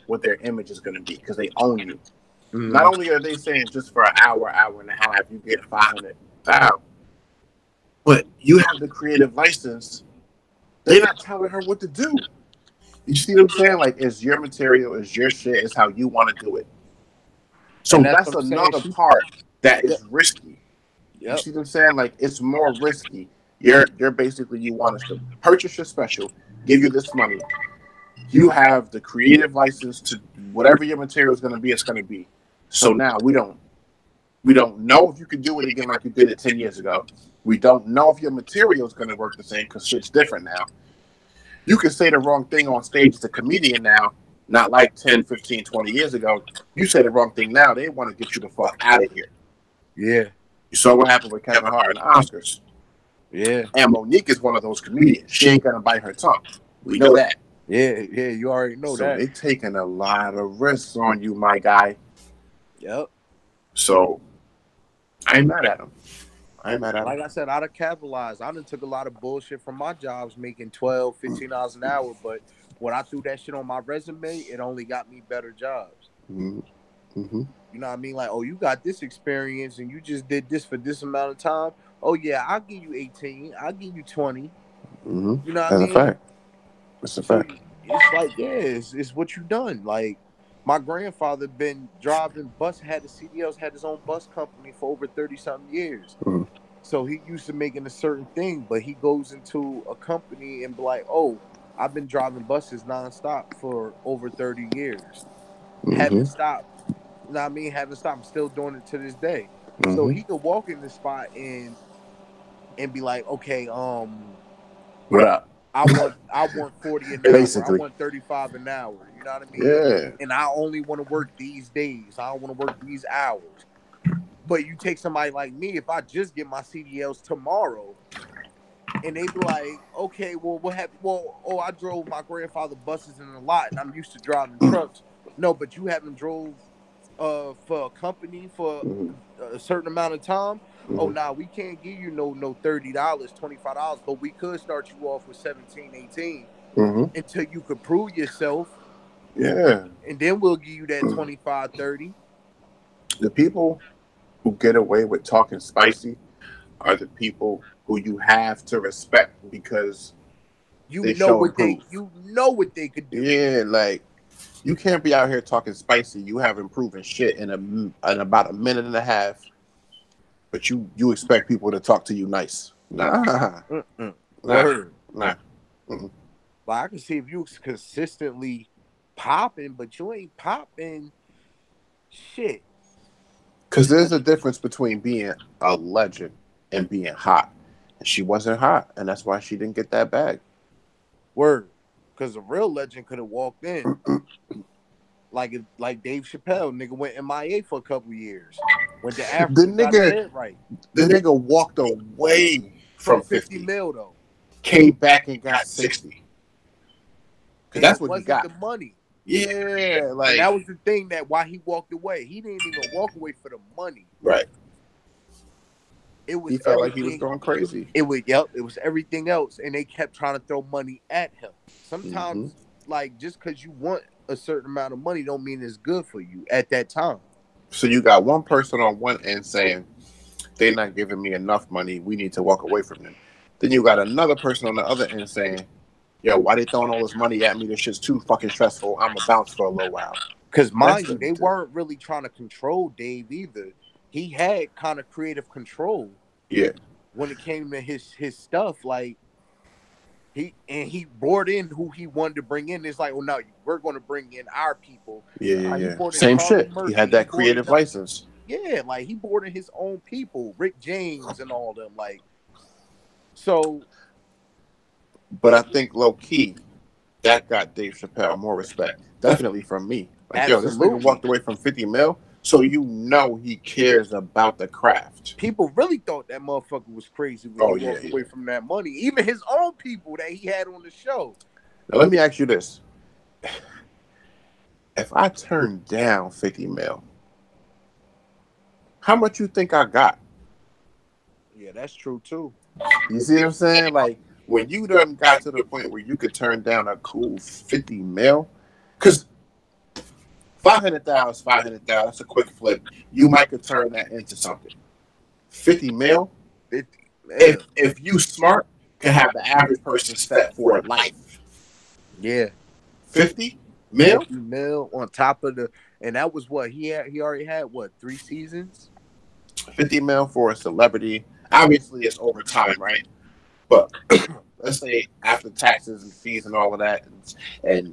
what their image is going to be, because they own you. Not only are they saying just for an hour, hour and a half, you get 500,000, but you have the creative license. They're not telling her what to do. You see what I'm saying? Like, it's your material, it's your shit, it's how you want to do it. So that's another part that is risky. You see what I'm saying? Like, it's more risky. You're basically, you want us to purchase your special, give you this money. You have the creative license to whatever your material is going to be, it's going to be. So now we don't We don't know if you can do it again like you did it 10 years ago. We don't know if your material is going to work the same because shit's different now. You can say the wrong thing on stage as a comedian now, not like 10, 15, 20 years ago. You say the wrong thing now, they want to get you the fuck out of here. Yeah. You saw what happened with Kevin Hart and the Oscars. Yeah. And Monique is one of those comedians. She ain't going to bite her tongue. We know that. Yeah, you already know that. So they taking a lot of risks on you, my guy. Yep. So I ain't mad at him. Like I said, I'd have capitalized. I done took a lot of bullshit from my jobs making $12, $15 an hour, but when I threw that shit on my resume, it only got me better jobs. Mm-hmm. You know what I mean? Like, oh, you got this experience and you just did this for this amount of time. Oh, yeah, I'll give you 18. I'll give you 20. Mm-hmm. You know what That's I mean? a fact. It's a fact. It's like, yeah, it's what you done. Like, my grandfather been driving bus, had the CDLs, had his own bus company for over 30-something years. Mm-hmm. So he used to making a certain thing, but he goes into a company and be like, oh, I've been driving buses nonstop for over 30 years. Haven't stopped. You know what I mean? Haven't stopped. I'm still doing it to this day. So he could walk in the spot and be like, okay, what up? I want 40 an hour. Basically. I want 35 an hour. You know what I mean? Yeah. And I only want to work these days. I don't want to work these hours. But you take somebody like me, if I just get my CDLs tomorrow, and they be like, okay, well, what happened? Well, oh, I drove my grandfather buses in a lot, and I'm used to driving trucks. No, but you haven't drove for a company for a certain amount of time. Oh, nah, we can't give you no $30, $25, but we could start you off with 17, 18 until you could prove yourself. Yeah. And then we'll give you that 25, 30. The people who get away with talking spicy are the people who you have to respect because you know what they could do. Yeah, like you can't be out here talking spicy. You haven't proven shit in about a minute and a half, but you expect people to talk to you nice. Nah. Word. Nah. Like, I can see if you consistently popping, but you ain't popping shit. Because there's a difference between being a legend and being hot. And she wasn't hot, and that's why she didn't get that bag. Word. Because a real legend could have walked in. like Dave Chappelle, nigga went MIA for a couple years. Went to Africa, got his head right. The nigga walked away from 50 mil, though. Came back and got 60. Because that's what he got. The money. Yeah, like and that was the thing that why he walked away. He didn't even walk away for the money. Right. It was he felt like he was going crazy. It was everything else, and they kept trying to throw money at him. Sometimes, like just because you want a certain amount of money, don't mean it's good for you at that time. So you got one person on one end saying they're not giving me enough money. We need to walk away from them. Then you got another person on the other end saying, yo, why they throwing all this money at me? This shit's too fucking stressful. I'm gonna bounce for a little while. Because mind you, they weren't really trying to control Dave either. He had kind of creative control. Yeah. When it came to his stuff, like he brought in who he wanted to bring in. It's like, oh no, we're going to bring in our people. Yeah. Same shit. Murphy. He had that creative license. Yeah, like he brought in his own people, Rick James and all them. Like, so. But I think low key, that got Dave Chappelle more respect. Definitely from me. Like, yo, this nigga walked away from 50 mil. So you know he cares about the craft. People really thought that motherfucker was crazy when he walked away from that money. Even his own people that he had on the show. Now let me ask you this. If I turn down 50 mil, how much you think I got? Yeah, that's true too. You see what I'm saying? Like when you done got to the point where you could turn down a cool 50 mil, because 500,000 is 500,000. That's a quick flip. You might could turn that into something. 50 mil. 50 if you smart, can have the average person set for life. Yeah. 50 mil. 50 mil on top of and that was what he already had 3 seasons. 50 mil for a celebrity. Obviously, it's over time, right? But let's say after taxes and fees and all of that, and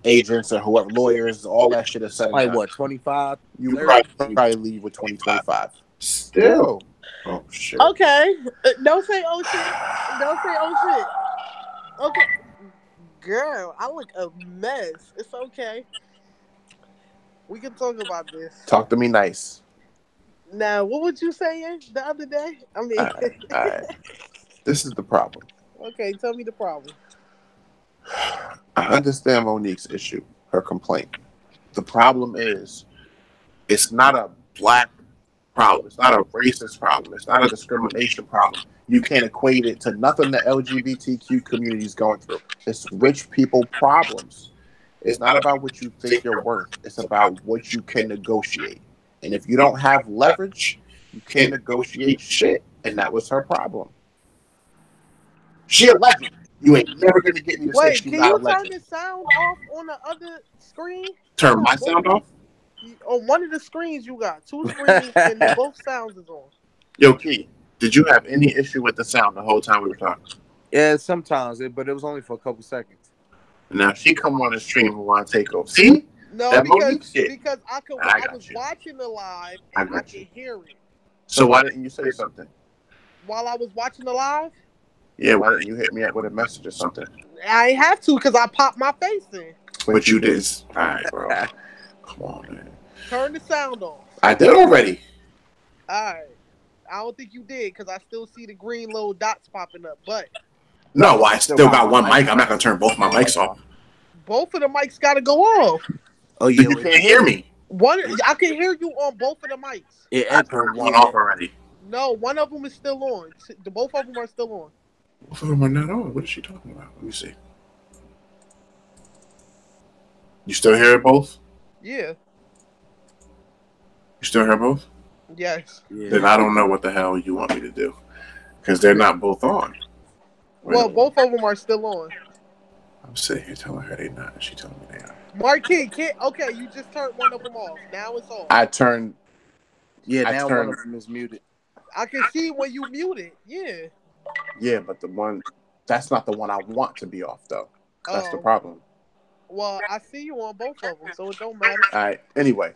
agents or whoever, lawyers, all that shit is said and Like done. what, 25? You 30? probably leave with 2025. Still. Oh shit. Okay. Don't say oh shit. Don't say oh shit. Okay. Girl, I look a mess. It's okay. We can talk about this. Talk to me nice. Now, what was you saying the other day? I mean, All right. This is the problem. Okay, tell me the problem. I understand Monique's issue, her complaint. The problem is, it's not a black problem. It's not a racist problem. It's not a discrimination problem. You can't equate it to nothing the LGBTQ community is going through. It's rich people problems. It's not about what you think you're worth. It's about what you can negotiate. And if you don't have leverage, you can't negotiate shit. And that was her problem. She a legend. You ain't never gonna get me to say Wait, she's can not a you turn legend. the sound off on the other screen? Turn my sound off? On one of the screens you got. 2 screens and both sounds is on. Yo, Key, did you have any issue with the sound the whole time we were talking? Yeah, sometimes, but it was only for a couple seconds. Now she come on the stream and want to take over. See? No, that because I was you. watching the live and I could hear it. So why didn't you say something? While I was watching the live? Yeah, why didn't you hit me up with a message or something? I ain't have to because I popped my face in. But you did. All right, bro. Come on, man. Turn the sound off. I did already. All right. I don't think you did because I still see the green little dots popping up. But no, I still got one mic. I'm not gonna turn both my mics off. Both of the mics gotta go off. Oh yeah, you can't hear me. I can hear you on both of the mics. I turned one off already. No, one of them is still on. Both of them are still on. Both of them are not on. What is she talking about? Let me see. You still hear both? Yeah. You still hear both? Yes. Yeah. Then I don't know what the hell you want me to do. Because they're not both on. Well, both of them are still on. I'm sitting here telling her they're not. She telling me they are. Marquis, okay, you just turned one of them off. Now it's off. I turned. Yeah, now one of them is muted. I can see when you muted. Yeah. Yeah, but that's not the one I want to be off, though. That's the problem. Well, I see you on both of them, so it don't matter. All right. Anyway.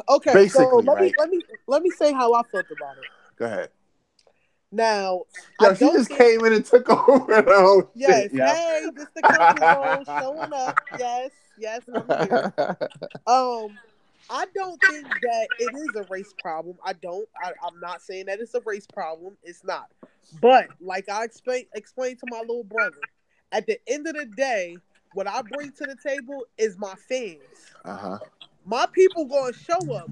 Okay. Basically, so let me say how I felt about it. Go ahead. Now, she just came in and took over the whole yes, shit. Yes. Hey, this the comfort zone showing up. Yes, I'm here. I don't think that it is a race problem. I'm not saying that it's a race problem. It's not. But like I explained to my little brother, at the end of the day, what I bring to the table is my fans. My people gonna show up.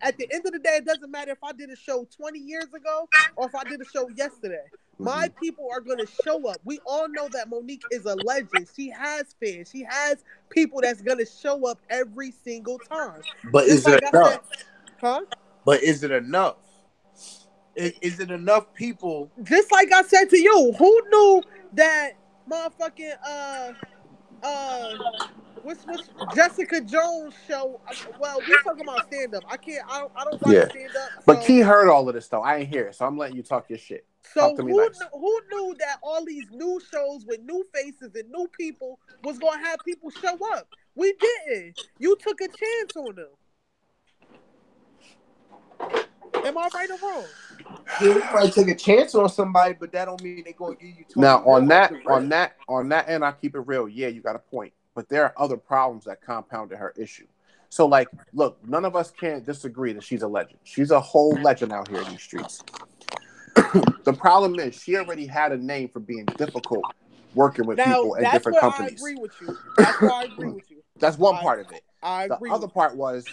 At the end of the day, it doesn't matter if I did a show 20 years ago or if I did a show yesterday. My people are going to show up. We all know that Monique is a legend. She has fans. She has people that's going to show up every single time. But is it enough? Huh? But is it enough? Is it enough people? Just like I said to you, who knew that motherfucking what's Jessica Jones show? Well, we talking about stand up. I don't watch stand up. But Key heard all of this though. I ain't here, so I'm letting you talk your shit. So who knew that all these new shows with new faces and new people was gonna have people show up? We didn't. You took a chance on them. Am I right or wrong? Yeah, you might take a chance on somebody, but that don't mean they're gonna give you. Now on that end, I keep it real. Yeah, you got a point. But there are other problems that compounded her issue. So, like, look, none of us can't disagree that she's a legend. She's a whole legend out here in these streets. The problem is she already had a name for being difficult working with people in different companies. I agree with you. That's why I agree with you. That's one part of it. I agree. The other part was,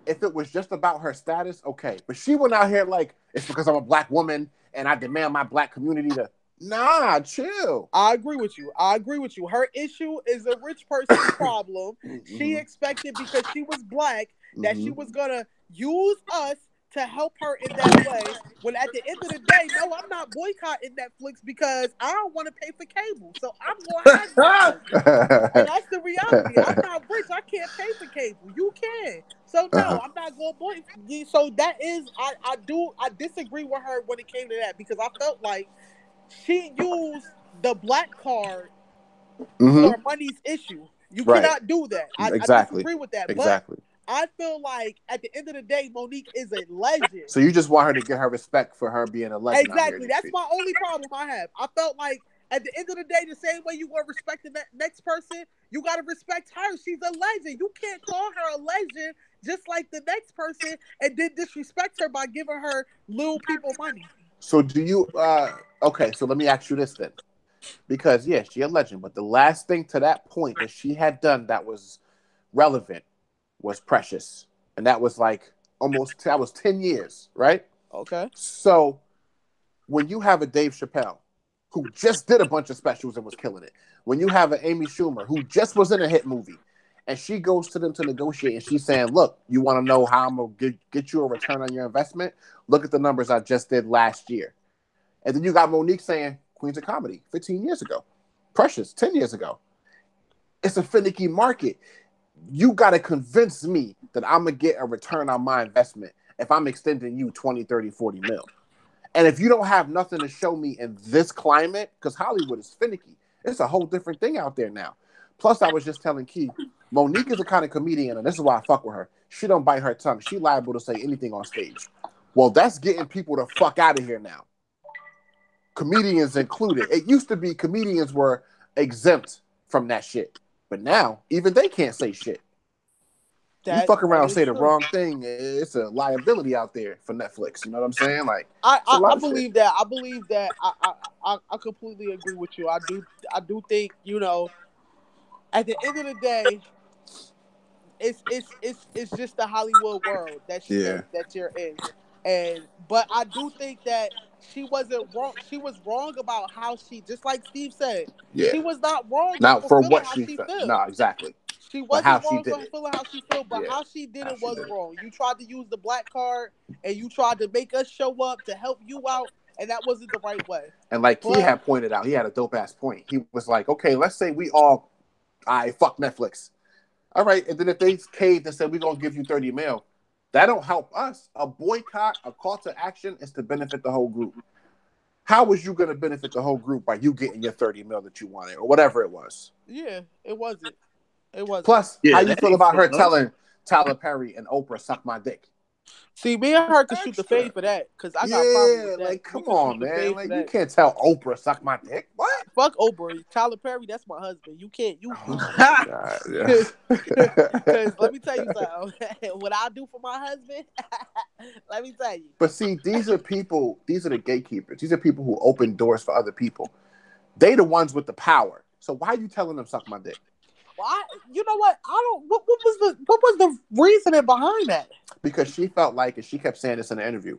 if it was just about her status, okay. But she went out here like, it's because I'm a black woman and I demand my black community to... Nah, chill. I agree with you. Her issue is a rich person's problem. She expected because she was black that she was going to use us to help her in that way. When at the end of the day, no, I'm not boycotting Netflix because I don't want to pay for cable. So I'm going to have Netflix. And that's the reality. I'm not rich. I can't pay for cable. You can. So no, I'm not going to boycott. So that is, I disagree with her when it came to that because I felt like she used the black card Mm-hmm. or money's issue. You Right. cannot do that. I Exactly. disagree with that. Exactly. But I feel like at the end of the day, Monique is a legend. So you just want her to get her respect for her being a legend out here. Exactly. That's my only problem I have. I felt like at the end of the day, the same way you want to respect the next person, you got to respect her. She's a legend. You can't call her a legend just like the next person and then disrespect her by giving her little people money. So do you? Okay. So let me ask you this then, because yeah, she a legend, but the last thing to that point that she had done that was relevant was Precious, and that was like that was 10 years, right? Okay. So when you have a Dave Chappelle who just did a bunch of specials and was killing it, when you have an Amy Schumer who just was in a hit movie, and she goes to them to negotiate, and she's saying, "Look, you want to know how I'm gonna get you a return on your investment? Look at the numbers I just did last year." And then you got Monique saying, "Queens of Comedy, 15 years ago, Precious, 10 years ago." It's a finicky market. You got to convince me that I'm going to get a return on my investment if I'm extending you 20, 30, 40 mil. And if you don't have nothing to show me in this climate, because Hollywood is finicky, it's a whole different thing out there now. Plus, I was just telling Keith, Monique is the kind of comedian, and this is why I fuck with her. She don't bite her tongue. She liable to say anything on stage. Well, that's getting people the fuck out of here now. Comedians included. It used to be comedians were exempt from that shit. But now, even they can't say shit. You fuck around and say the wrong thing, it's a liability out there for Netflix. You know what I'm saying? Like, I believe that. I believe that. I completely agree with you. I do think, at the end of the day, it's just the Hollywood world that you're in. But I do think that she wasn't wrong. She was wrong about how she, just like Steve said, she was not wrong not for for feeling what how she she felt. feels. No, exactly. She But how wasn't she wrong did for it. feeling how she felt, but how she did it was did it. wrong. You tried to use the black card and you tried to make us show up to help you out, and that wasn't the right way. And like he had pointed out, he had a dope ass point. He was like, okay, let's say we all, fuck Netflix. All right, and then if they caved and said we're gonna give you 30 mil, that don't help us. A boycott, a call to action is to benefit the whole group. How was you gonna benefit the whole group by you getting your 30 mil that you wanted or whatever it was? Yeah, it wasn't. It wasn't. Plus, how you feel about her telling Tyler Perry and Oprah suck my dick? See, me and her could shoot the fade for that because I got problems with that. Like, come on, man. Like, you can't tell Oprah suck my dick. What? Fuck Oprah. Tyler Perry, that's my husband. You can't. Because let me tell you something. What I do for my husband, let me tell you. But see, these are the gatekeepers. These are people who open doors for other people. They the ones with the power. So why are you telling them suck my dick? Well, you know what? What was the reasoning behind that? Because she felt like, and she kept saying this in the interview,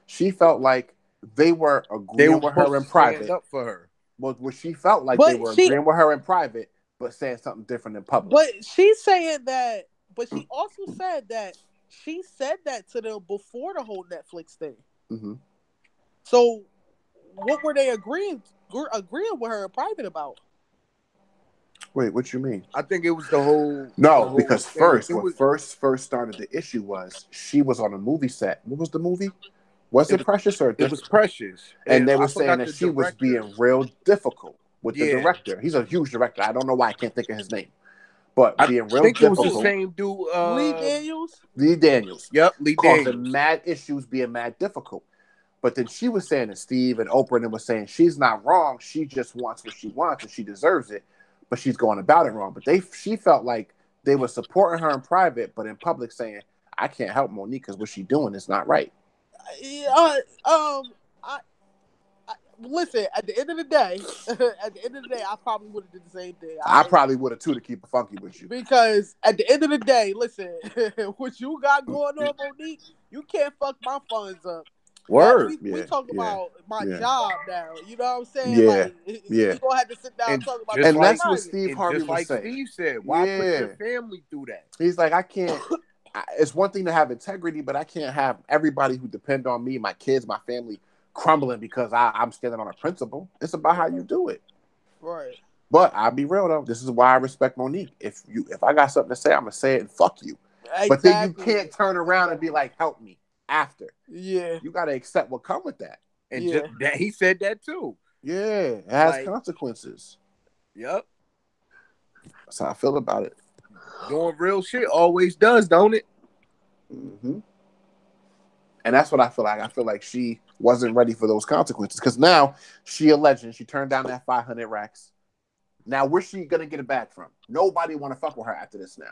she felt like they were agreeing with her in private. Stand up for her. Well, she felt like they were agreeing with her in private, but saying something different in public. But she's saying that. But she also said that she said that to them before the whole Netflix thing. Mm-hmm. So, what were they agreeing with her in private about? Wait, what you mean? I think it was the whole. No, because first started the issue was she was on a movie set. What was the movie? Was it Precious or it was Precious? And they were saying that she was being real difficult with the director. He's a huge director. I don't know why I can't think of his name, but being real difficult. It was the same dude. Lee Daniels. Lee Daniels. Yep, Lee causing Daniels. mad issues, being mad difficult. But then she was saying that Steve and Oprah and them was saying she's not wrong. She just wants what she wants and she deserves it. But she's going about it wrong. But she felt like they were supporting her in private, but in public saying, I can't help Monique because what she's doing is not right. Listen, at the end of the day, I probably would have did the same thing. I probably would have too, to keep it funky with you. Because at the end of the day, listen, what you got going on, Monique, you can't fuck my funds up. Word. We talk about my job now. You know what I'm saying? Yeah. You gonna have to sit down and talk about and that's what Steve Harvey was like saying. Steve said, why put your family through that? He's like, I can't. It's one thing to have integrity, but I can't have everybody who depend on me, my kids, my family, crumbling because I'm standing on a principle. It's about how you do it. Right. But I'll be real though. This is why I respect Monique. If I got something to say, I'm gonna say it and fuck you. Exactly. But then you can't turn around and be like, help me after. Yeah. You gotta accept what come with that. And just that he said that too. Yeah. It has consequences. Yep. That's how I feel about it. Doing real shit always does, don't it? Mm-hmm. And that's what I feel like. I feel like she wasn't ready for those consequences because now she a legend. She turned down that 500 racks. Now where's she gonna get it back from? Nobody want to fuck with her after this now.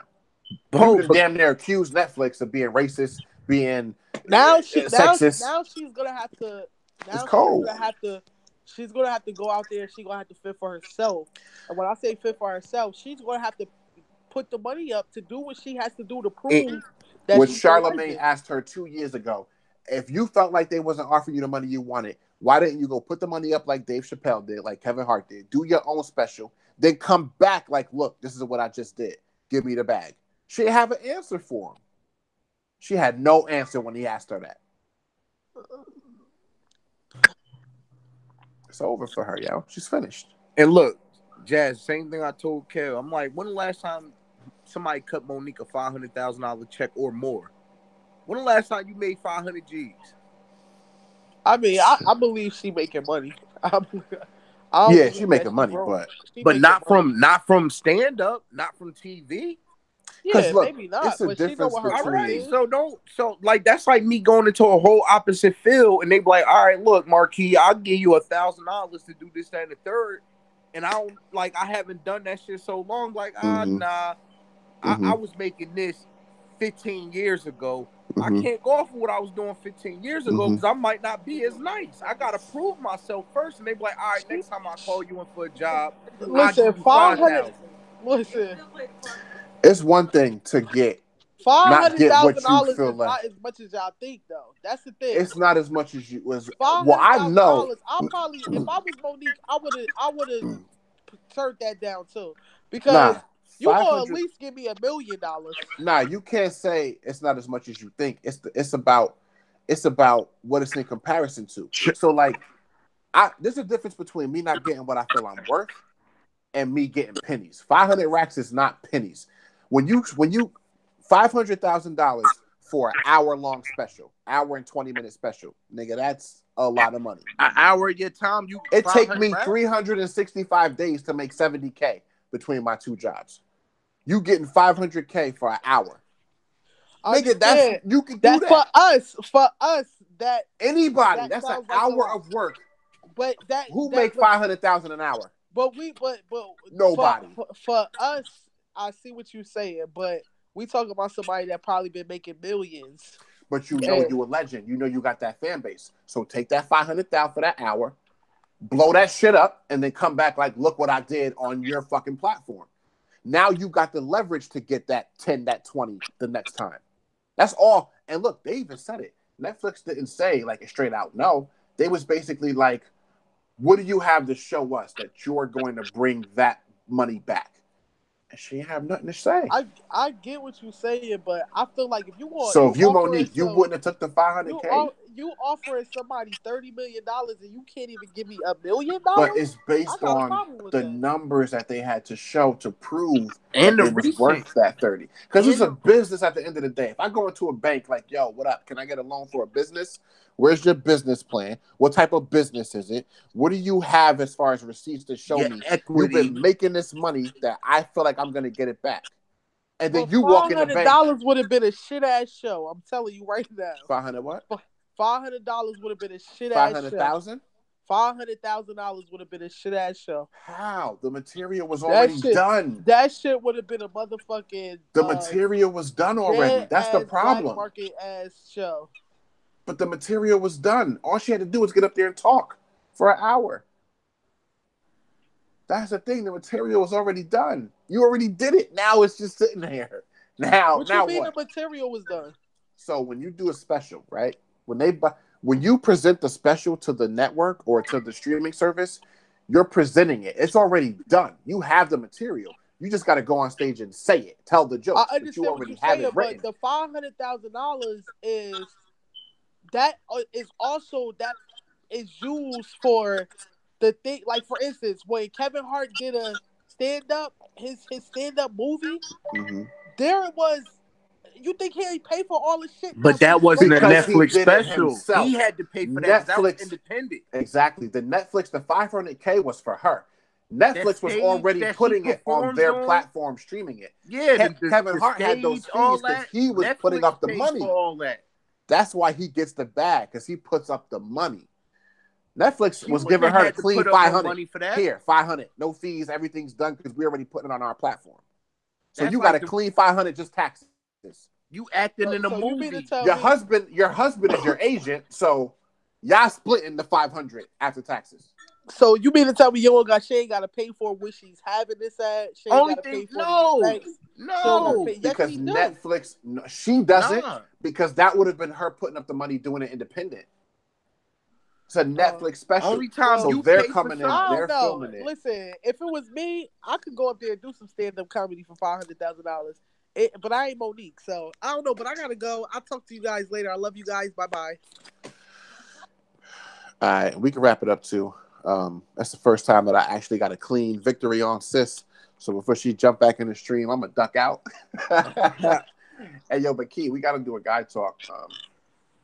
You just damn near accused Netflix of being racist, being sexist. Now she's gonna have to. Now it's cold. She's gonna have to go out there. She's gonna have to fit for herself. And when I say fit for herself, she's gonna have to put the money up to do what she has to do to prove that. What Charlamagne asked her 2 years ago, if you felt like they wasn't offering you the money you wanted, why didn't you go put the money up like Dave Chappelle did, like Kevin Hart did? Do your own special, then come back like, look, this is what I just did. Give me the bag. She didn't have an answer for him. She had no answer when he asked her that. It's over for her, yo. She's finished. And look, Jazz, same thing I told Kev. I'm like, when the last time somebody cut Monique a $500,000 check or more? When the last time you made 500 G's? I mean, I believe she making money. Yeah, she making money, but not from stand up, not from TV. Yeah, look, maybe not. It's a but difference she know what her between. is. So like that's like me going into a whole opposite field, and they be like, all right, look, Marquis, I'll give you $1,000 to do this, that, and the third, and I haven't done that shit so long. Like, nah, I was making this 15 years ago. I can't go off of what I was doing 15 years ago because I might not be as nice. I gotta prove myself first, and they be like, all right, next time I call you in for a job, listen, 500. Listen, it's one thing to get $500,000 is not as much as y'all think, though. That's the thing. It's not as much as you was. Well, I know. I'll probably, if I was Monique, I would have turned that down too, because you gonna at least give me $1 million. Nah, you can't say it's not as much as you think. It's about what it's in comparison to. So like, there's a difference between me not getting what I feel I'm worth and me getting pennies. 500 racks is not pennies. When you $500,000 for an hour-long special, hour and 20-minute special, nigga, that's a lot of money. An hour of your time, it take me 365 days to make $70K between my two jobs. You getting $500K for an hour. Nigga, you can do that. For us, that anybody, that's an hour of work. But who make $500,000 an hour? But nobody. For us, I see what you're saying, but we talking about somebody that probably been making millions. But you know you a legend. You know you got that fan base. So take that $500,000 for that hour, blow that shit up, and then come back like, look what I did on your fucking platform. Now you got the leverage to get that 10, that 20 the next time. That's all. And look, they even said it. Netflix didn't say like it straight out. No, they was basically like, what do you have to show us that you're going to bring that money back? And she didn't have nothing to say. I get what you're saying, but I feel like if you want, so if you Monique, you wouldn't have took the $500K. You offering somebody $30 million and you can't even give me $1 million. But it's based on the numbers that they had to show to prove and it was worth that 30. Because it's a business at the end of the day. If I go into a bank like, yo, what up? Can I get a loan for a business? Where's your business plan? What type of business is it? What do you have as far as receipts to show me you've been making this money that I feel like I'm going to get it back? And then you walk in the bank. $500 would have been a shit ass show. I'm telling you right now. 500 what? $500 would have been a shit ass show. 500,000? $500,000 would have been a shit ass show. How? The material was already done. That shit would have been a motherfucking. The material was done already. That's the problem. Black market ass show. But the material was done. All she had to do was get up there and talk for an hour. That's the thing. The material was already done. You already did it. Now it's just sitting there. Now what? The material was done? So when you do a special, right? When you present the special to the network or to the streaming service, you're presenting it. It's already done. You have the material. You just got to go on stage and say it. Tell the joke. I understand you already have it written. But the $500,000 is used for the thing. Like for instance, when Kevin Hart did a stand-up, his stand-up movie, there it was. You think he ain't pay for all the shit? But that wasn't a Netflix special. He had to pay for that. That was independent. Exactly. The $500K was for her. Netflix was already putting it on their platform, streaming it. Yeah, Kevin Hart had those fees because he was putting up the money. All that. That's why he gets the bag, because he puts up the money. Netflix was giving her the clean $500. Here, $500, no fees, everything's done because we're already putting it on our platform. So you got a clean $500, just taxes. You acting in a movie. Your husband is your agent, so y'all splitting the $500 after taxes. So you mean to tell me she ain't got to pay for when she's having this ad? She ain't got to pay for no, because Netflix, she doesn't, because that would have been her putting up the money doing it independent. It's a Netflix special. Only time so they're coming in, they're filming it. Listen, if it was me, I could go up there and do some stand-up comedy for $500,000. But I ain't Monique, so I don't know. But I gotta go. I'll talk to you guys later. I love you guys. Bye-bye. All right, we can wrap it up too. That's the first time that I actually got a clean victory on sis. So before she jump back in the stream, I'm gonna duck out. Hey, yo, but Key, we gotta do a guy talk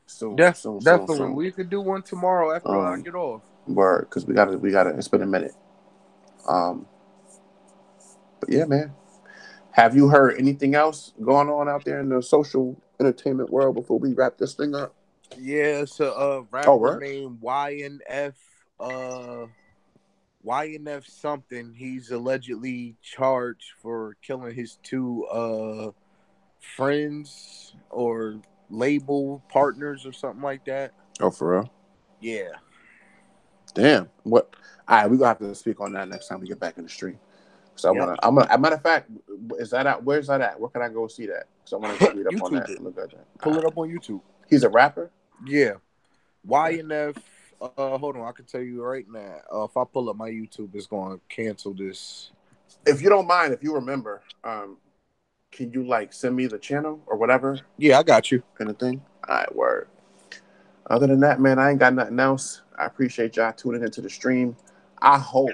soon. Definitely. Soon. We could do one tomorrow after I get off. Word, because we gotta. It's been a minute. But yeah, man. Have you heard anything else going on out there in the social entertainment world before we wrap this thing up? Yeah, it's a rapper named YNF. YNF something. He's allegedly charged for killing his two friends or label partners or something like that. Oh, for real? Yeah. Damn. What? All right, we're gonna have to speak on that next time we get back in the stream. So I'm gonna. As a matter of fact, is that out? Where's that at? Where can I go see that? So I'm gonna read up on that. Look at that. Pull it up on YouTube. He's a rapper. Yeah. YNF. Hold on, I can tell you right now. If I pull up my YouTube, it's going to cancel this. If you don't mind, if you remember, can you send me the channel or whatever? Yeah, I got you. Kind of thing. All right, word. Other than that, man, I ain't got nothing else. I appreciate y'all tuning into the stream. I hope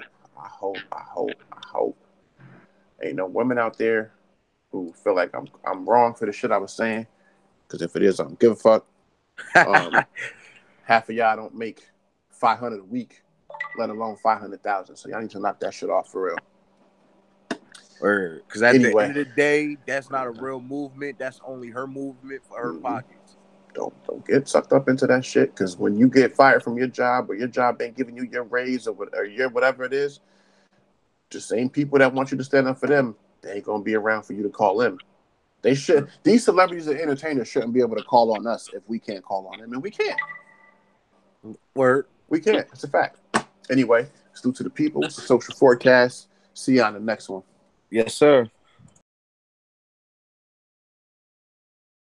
ain't no women out there who feel like I'm wrong for the shit I was saying. Because if it is, I don't give a fuck. Half of y'all don't make $500 a week, let alone $500,000. So y'all need to knock that shit off for real. Because at the end of the day, that's not a real movement. That's only her movement for her pockets. Don't get sucked up into that shit. Because when you get fired from your job, or your job ain't giving you your raise, or your whatever it is, the same people that want you to stand up for them, they ain't gonna be around for you to call them. They should. These celebrities and entertainers shouldn't be able to call on us if we can't call on them, and we can't. Word. We can't. It's a fact. Anyway, salute to the people. It's the Social Forecast. See you on the next one. Yes, sir.